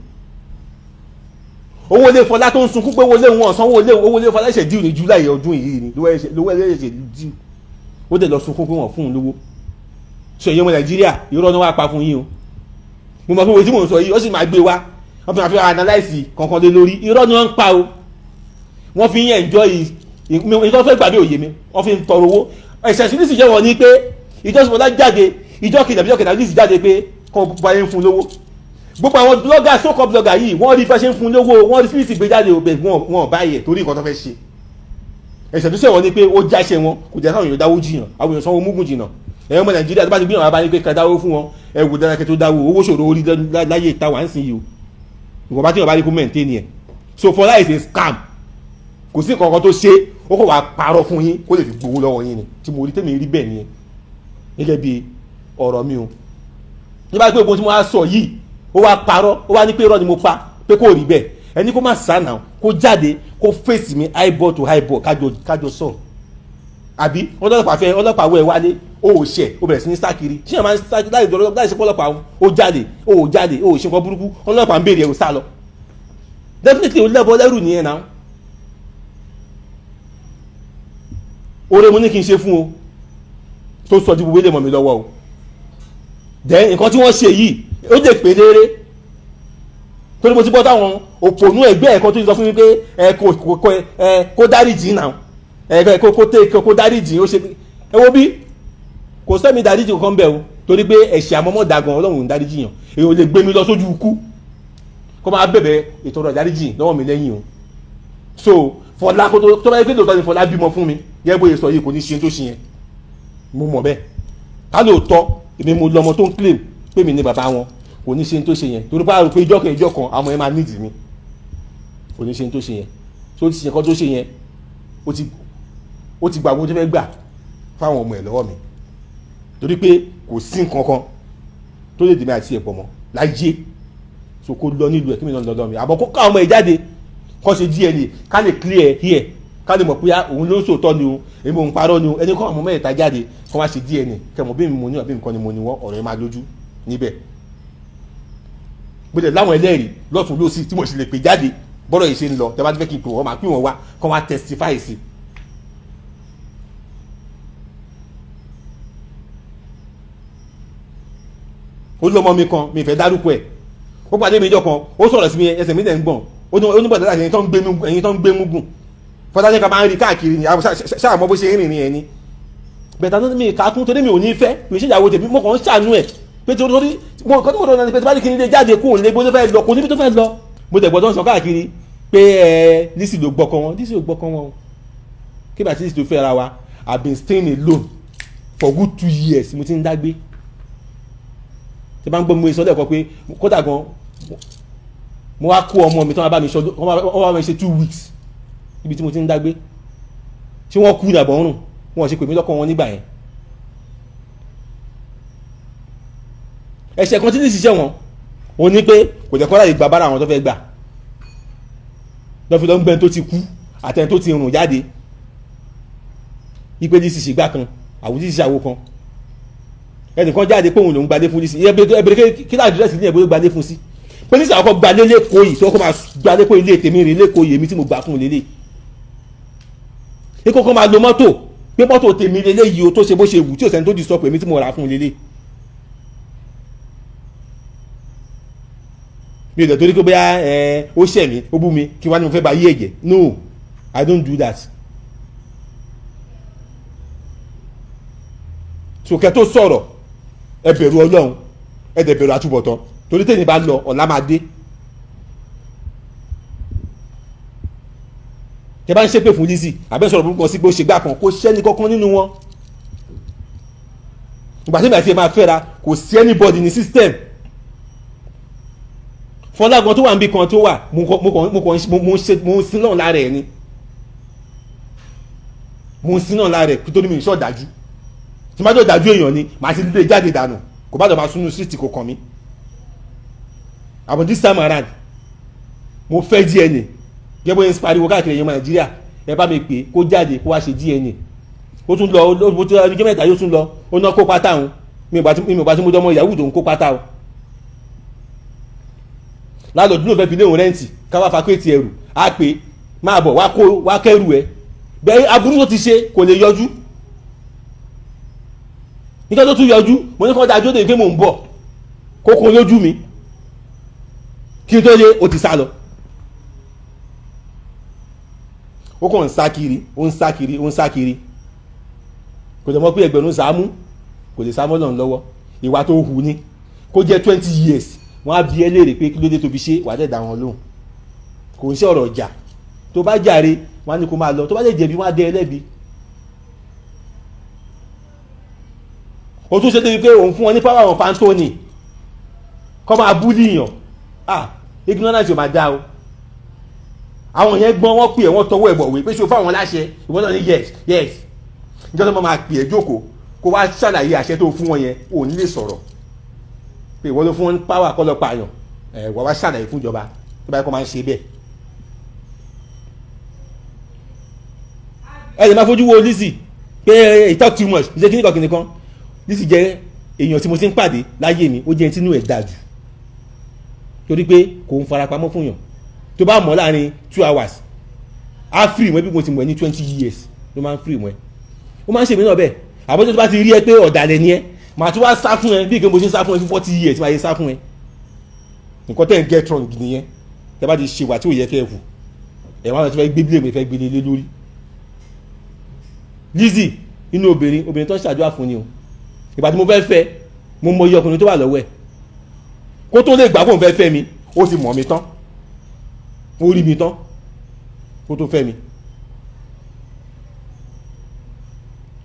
owó ilé Fọlá tó ń sunkún pé owó ilé wọn sanwó owó ilé Fọlá ṣẹ̀ díù ní July ọdún yìí ni lówó ẹlẹ́ṣẹ̀ díù ó dẹ̀ lọ sunkún pé wọ́n fún un lówó ṣe èyí ọmọ Nàìjíríà irọ́ ni wọ́n á pa fún yín o mo mọ̀ pé wo tí mò ń sọ yìí ó sì máa gbé wá wọ́n fi máa fi analyse kankan lé lórí irọ́ ni wọ́n ń pa o wọ́n fi ń enjoy ìtọ́ fẹ́ gbàgbé òye mi wọ́n fi ń tọrọ owó ẹ̀sẹ̀ sí Lizzy jẹ́ wọ́n ní pé ìjọ Fọlá jáde ìjọ kejì Lizzy jáde pé kọ́ báyé ń fún lówó gbogbo àwọn blogger so-called blogger yìí wọ́n rí fẹ́ ṣe ń fún lówó wọ́n rí spirit gbé jáde òbẹ̀ wọn báyẹ̀ torí nǹkan tó fẹ́ ṣe ẹ̀sẹ̀ tó ṣẹ̀wọ̀n ní pé ó jáṣẹ́ wọn kò jẹ́ káwọn èèyàn dáwó jìyàn àwọn èèyàn sanwó múgùn jìnà ẹ̀yọ́ ọmọ Nàìjíríà tó bá ti gbìyànjú àbá ní pé ká dáwó fún wọn ẹ̀wù dára kẹ́ tó dáwó owó ṣòro orí láyé ìta wà ń sìn yìí o ìwọ̀n bá tí wọ́n bá rí kó maintain ẹ̀ so Fọlá is a scam kò sí nǹkan kan tó ṣe ó kò wá parọ́ fún yín kó lè fi gbowó lọ́wọ́ yín ni tí mo rí tèmi rí bẹ́ẹ̀ nìyẹn gẹ́gẹ́ bí ọ̀rọ̀ mi o ní bá gbé ogun tí mo wá sọ yìí ó wá parọ́ ó wá ní pé irọ́ ni mo pa pé kò rí bẹ́ẹ̀ ẹni kó má sànà kó jáde kó fèsì mi eyeball to eyeball kájọ sọ àbí ọlọ́pàá wẹ̀ wálé ó ò ṣẹ̀ ó bẹ̀rẹ̀ sí ní sákiri ṣé ẹ̀ máa ń sákiri láì ṣe pọ́lọ́pàá ó jáde ó ṣe nǹkan burúkú ọlọ́pàá ń béèrè ẹ̀ ò sá lọ definitely ó lẹ́bọ̀ lẹ́rù nìyẹn náà oore mo ní kí n ṣe fún o tó sọ ju gbogbo ilé mọ̀ mi lọ́wọ́ o then nǹkan tí wọ́n ṣe yìí ó lè pè léré torí mo ti bọ́ táwọn òpònú ẹgbẹ́ ẹ̀kọ́ tó ń sọ fún mi pé kó dáríjì náà kó dáríjì ó ṣe ẹ wo bí kò sẹ́mi dáríjì kankan bẹ́ẹ̀ o torí pé ẹ̀ṣẹ̀ àmọ́mọ́ dàgàn Ọlọ́run ń dáríjì yàn èyí ò lè gbé mi lọ sójú ikú kó máa bẹ̀bẹ̀ ìtọ́rọ̀ dáríjì lọ́wọ́ mi lẹ́yìn o so Fọlá kó tó bá yẹ pé lóòótọ́ ni Fọlá bímọ fún mi yẹ bóyá sọ yìí kò ní ṣe tó ṣe yẹn mo mọ̀ bẹ́ẹ̀ ká lóòótọ́ èmi mo lọ́mọ tó ń claim pé mi ní bàbá wọn kò ní ṣe tó ṣe yẹn torí pé àrò pé ìjọ kan àwọn yẹn máa nídìí mi kò ní ṣe tó ṣe yẹn tó ti ṣe nǹkan tó ṣe yẹn ó ti gbà owó tó fẹ́ gbà fáwọn ọmọ ẹ̀ lọ́wọ́ mi torí pé kò sí nǹkan kan tó lè dèmi àti ẹ̀pọ̀ mọ́ láyé so kó lọ nílùú ẹ̀ kí mi náà lọ́dọ̀ mi àbọ̀ kó ká ọmọ ẹ̀ jáde kó ṣe DNA ká lè clear here ká lè mọ̀ pé òun ló ń sòótọ́ ni o èmi òun parọ́ ni o ẹni kọ́ ọmọ mẹ́ta jáde kó wá ṣe DNA kẹmọ̀ bí mi mo ní ọ̀bí mi kan ni mo ní wọ́n ọ̀rọ̀ ẹ̀ máa lójú níbẹ̀ gbọ́dọ̀ láwọn ẹlẹ́rìí lọ́tún lọ́sí tí mo sì lè pè jáde bọ́rọ̀ yìí ṣe ń lọ tẹ́ bá ti fẹ́ kí n pè wọ́n máa pín wọn wá kó wá testify sí. ó lọ́mọ mi kan mi fẹ́ dárúkọ ẹ̀ ó pàdé mi ìjọ kan ó sọ̀rọ̀ sí mi ẹsẹ̀ mi dẹ̀ ń gbọ̀n ó ní bọ̀dọ̀ ẹ̀yin tó ń gbé mugun fọdájẹ́ ká máa ń rí káàkiri ni ṣáà mọ́ bó ṣe ń rìnrìn ẹ̀ ni bẹ̀tà tó mi kà kún torí mi ò ní fẹ́ mi ṣe ìyàwó tèmi mo kàn ń ṣàánú ẹ̀ pé torí mo kàn tó mọ̀ lọ́nà pé tí bá ní kí n lè jáde kó lè gbódó fẹ́ lọ kó níbi tó fẹ́ lọ mo tẹ̀ gbọ́dọ̀ sọ káàkiri pé Lizzy ló gbọ́kọ wọn Lizzy ló gbọ́kọ wọn kí bàtí Lizzy tó fẹ́ ra wa I been staying alone for good 2 years mo ti ń dágbé tí bá ń gbọ́ mo sọ lẹ́ẹ̀kọ́ pé kódà gan mo wá kó ọmọ mi tí wọ́n bá mi ṣe 2 weeks ibi tí mo ti ń dágbé tí wọ́n kú ìdàbọ̀ ọ̀run wọ́n ṣe pè mí lọ́kọ̀ wọn nígbà yẹn ẹ̀ṣẹ̀ kan tí ní ṣiṣẹ́ wọn ó ní pé kò jẹ́ kọ́ láyé gba bára àwọn tó fẹ́ gbà lọ́fi lọ́n gbẹ́ni tó ti kú àtẹni tó ti rùn jáde ipe Lizzy ṣègbà kan àwọn Lizzy ṣàwó kan ẹnìkan jáde pé òun lòún gbalé fún Lizzy ẹbẹrẹ kí láàdírẹ́sì ní ẹgbẹ́ gbalé fún sí pé Lizzy àkọ́kọ́ gbalé lẹ́kọ̀ọ́ yìí tí wọ́n kọ́ máa gbalé pé ilé tèmi rè lẹ́kọ̀ọ́ yìí èmi tí mo gbà fún lélẹ̀ ní kọ́kọ́ máa lo mọ́tò pé mọ́tò tèmi lélẹ̀ yìí o tó ṣe bó ṣe wù tí ò sẹ́ni tó di sọ pé èmi tí mo rà fún lélẹ̀ mi ò dẹ̀ torí pé bóyá ó ṣẹ̀ mí ó bú mi kí wá ní mo fẹ́ bá yí ẹ̀jẹ̀ no I don't do that. sòkè tó sọ̀rọ̀ ẹ bẹ̀rù Ọlọ́run ẹ dẹ̀ bẹ̀rù àtúbọ̀tán torí tẹ̀yìn bá lọ ọ̀la máa dé. tẹ bá ń ṣépè fún Lizzy àbẹ́ sọ̀rọ̀ burúkú sí pé ó ṣe gbà kan kó ṣẹ́ni kankan nínú wọn. ìgbà tí ìgbà tí ẹ máa fẹ́ra kò sí anybody ní system. Fọlágan tó wà níbi kan tó wà mo ń sin náà lára ẹ̀ ni mo ń sin náà lára ẹ̀ kí tó ní mi ìṣọ́ dájú tí má jọ dájú èèyàn ni màá ti lè jáde dànù kò bá jọ máa súnú síìtì kò kàn mí àbọ̀ this time around mo fẹ́ DNA gẹ́gẹ́ bó ń pariwo káàkiri èèyàn Nàìjíríà ẹ bá mi pè kó jáde kó wá ṣe DNA ó tún lọ ó tún lọ ní gẹ́mẹ̀ta yóò tún lọ ó ná kó pátá òun mi ò bá tí mo dánmọ́ ìyàwó tó ń kó pátá o lálọ́ dúró fẹ́ fi léwọn rẹ́ǹtì káwá fakéètì ẹrù á pé máa bọ̀ wá kẹ́rù ẹ bẹ́ẹ̀ aburú tó ti ṣe kò lè yọjú nígbà tó tún yọjú mo ní kọ́ dájú ó dé pé mò ń bọ̀ kókó lójú mi kí n tó lé o ti sá lọ ó kàn ń sá kiri ó ń sá kiri ó ń sá kiri kò jẹ́ mọ́ pé ẹgbẹ̀rún sàámú kò lè sá mọ́ náà lọ́wọ́ ìwà tó hù ní kó jẹ́ 20 years wọ́n á bi ẹ́ léèrè pé kí ló dé tó fi ṣe wà á dẹ̀ dá wọn lóhùn kò ń ṣe ọ̀rọ̀ ọjà tó bá jàre wọ́n á ní kó máa lọ tó bá lè jẹ̀bi wọ́n á dẹ́ ẹ lẹ́bi. o tún ṣe débi pé òun fún wọn ní power of Anthony kọ́ máa búlì yàn ignorance ò máa dá o àwọn yẹn gbọ́n wọ́n pè ẹ́ wọ́n tọwọ́ ẹ̀ bọ̀wé pé ṣe o fáwọn láṣẹ ìwọ́n náà ní yes níjọ́ tó máa pè ẹ́ jókòó kó wá ṣàlàyé àṣẹ tó fún wọn yẹn ò ní lè sọ̀rọ̀ pé ìwọ́n ló fún wọn power kọ́ lọ pààyàn wọ́n wá ṣàlàyé fún ìjọba tó bá yẹ kó máa ń ṣe bẹ́ẹ̀. ẹ lè máa fojú wo Lizzy pé he talk too much ṣe kíníkan kíníkan Lizzy jẹ́ èèyàn tí mo ti ń pàdé láyé mi ó jẹ́ tinú ẹ̀ dájú torí pé kò ń farapamọ́ fún yàn tó bá mọ̀ láàrin 2 hours á free mọ́ bí mo ti mọ̀ ẹ́ ní 20 years ló máa ń free mọ́ ẹ́ ó máa ń ṣe mí náà bẹ́ẹ̀ àbọ̀jọ́ tó bá ti rí ẹ pé ọ̀dàlẹ̀ ni ẹ màá tún wá sá fún ẹ bí ìgbé mo ṣe ń sá fún ẹ fún 40 years máa yẹ sá fún ẹ nǹkan tẹ́ ń get wrong nìyẹn tẹ́ bá ti ṣe wà tí ò yẹ kẹ́ ẹ hù ẹ̀ wọ́n á ti fẹ́ gbé bílẹ̀ mi fẹ́ gbélé lé lórí. Lizzy inú obìnrin tó ń ṣàdúrà fún ni o ìgbà tí mo fẹ́ mo mọ iye ọkùnrin tó wà lọ́wọ́ ẹ̀ kó tó lè gbà kó n fẹ́ mi ó ti mọ̀ mi tán ó rí mi tán kó tó fẹ́ mi.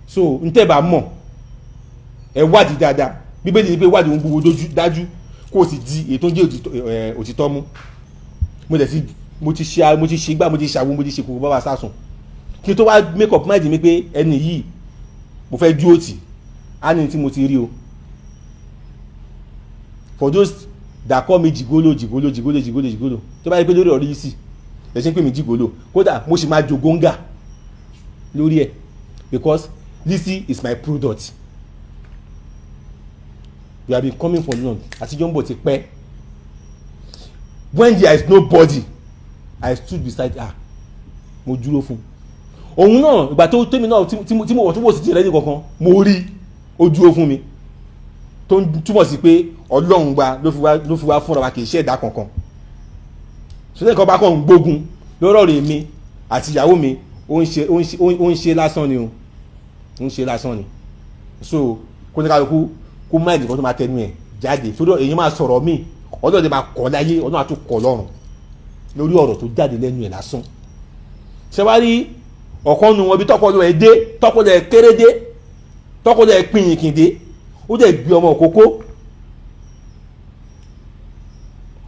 so n tẹ́ bá mọ̀ ẹ wádìí dáadáa bíbélì ni pé wádìí ohun gbogbo dájú kó o sì di èyí tó ń jẹ́ òtítọ́ mú. mo ti ṣe gbá mo ti ṣàwo mo ti ṣe kókó bàbá sásùn kí n tó wá make up mind mi pé ẹni yìí mo fẹ́ dúró tì á ní tí mo ti rí o. For those that call me jigolo tó bá yẹ pé lórí ọ̀rọ̀ yìí sì ẹ ṣe ń pè mí jigolo kódà mo sì máa jo góńgà lórí ẹ̀ because Lizzy is my product. We have been coming for long àtijọ́ ń bọ̀ ti pẹ́. When there is nobody I stood beside her mo dúró fún òun náà ìgbà tó tèmi náà tí mo wọ̀ tó wò sí ti rẹ́ ní kankan mo rí ó dúró fún mi tó ń túmọ̀ sí pé Ọlọ́run gba ló fi wá fúnra wa kì í ṣe ẹ̀dá kankan. Ṣé nǹkan bá kàn ń gbógun lọ́rọ̀ rẹ̀ mi àti ìyàwó mi ó ń ṣe lásán ni o ń ṣe lásán ni. So kó ní kálukú kó má ìdìbò tó máa tẹnu ẹ̀ jáde sódò èyí máa sọ̀rọ̀ míì Ọlọ́run máa kọ́ láyé Ọlọ́run á tún kọ́ lọ́run lórí ọ̀rọ̀ tó jáde lẹ́nu ẹ̀ lásán. Ṣé wá rí ọ̀kan nu wọn bí tọ́pọ̀lọ́ ẹ̀ dé tọ́pọ̀lọ́ ẹ̀ kéré dé tọ́pọ̀lọ́ ẹ̀ pinyìnkìn dé ó dẹ̀ gbé ọmọ òkókó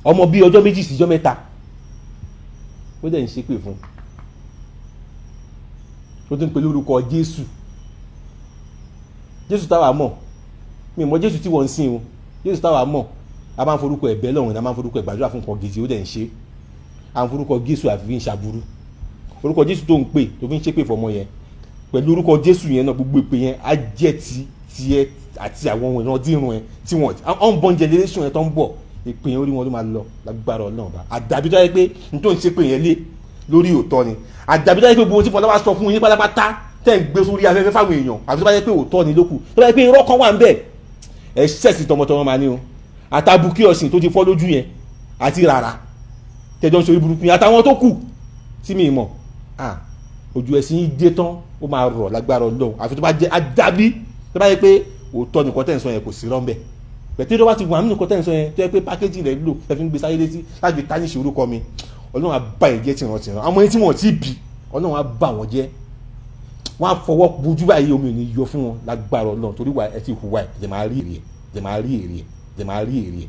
ọmọ bíi ọjọ́ méjì síjọ́ mẹ́ta ó dẹ̀ ń ṣépè fún ó tún ń pè lórúkọ Jésù táwa mọ̀ mi mọ̀ Jésù tí wọ́n ń sìn o Jésù táwa mọ̀ a máa ń forúkọ ẹ̀bẹ̀ lọ́run a máa ń forúkọ ẹ̀gbàdúrà fún nǹkan gidi ó dẹ̀ ń ṣe à ń forúkọ Jésù àfi fi ń ṣàbúrú orúkọ Jésù tó ń pè tó fi ń ṣépè fọmọ yẹn pẹ̀lú orúkọ Jésù yẹn náà gbogbo ìpè yẹn á jẹ́ tiẹ̀ àti àwọn ohun ìran dírun ẹ tí wọ́n unborn generation yẹn tó ń bọ̀ ìpè yẹn orí wọn ló máa lọ lágbára Ọlọ́run bá àdàbí tó yẹ pé n tó ń ṣépè yẹn lé lórí òótọ́ ni àdàbí tó yẹ pé gbogbo tí fọlá bá sọ fún yín pátápátá tẹ̀ ń gbé sórí afẹ́fẹ́ fáwọn èèyàn àfi tó bá yẹ pé òótọ́ ni lókù tó bá yẹ pé irọ́ kan wà ń bẹ̀ ẹ ṣẹ̀sì tọmọtọmọ máa ní o àtàbùkí ọ̀sìn tó ti fọ́ lójú yẹn àti rárá tẹjọ́ ń ṣe orí burúkú yẹn àtàwọn tó kù tí mi mọ̀ ojú ẹ̀sìn yìí dé tán ó máa rọ̀ lágbára Ọlọ́run àfi tó bá jẹ́ àdàbí tó bá yẹ pé òótọ́ nìkan tẹ̀ ń sọ yẹn kò sí rọ́ńbẹ́ bẹ̀tẹ́ tó bá ti wà nínú nǹkan tẹ̀ ń sọ yẹn tó yẹ pé pákéjì rẹ̀ lò ẹ fi ń gbé sáyé létí láti fi tánìṣe orúkọ mi Ọlọ́run á bá ẹ̀ jẹ́ tìrantìran àwọn ẹni tí wọ́n ti bì Ọlọ́run á bá wọn jẹ́ wọ́n á fọwọ́ bojú báyìí omi ò ní yọ fún wọn lágbára Ọlọ́run torí wà ẹ ti hùwà ẹ̀ ẹ̀ máa rí èrè ẹ̀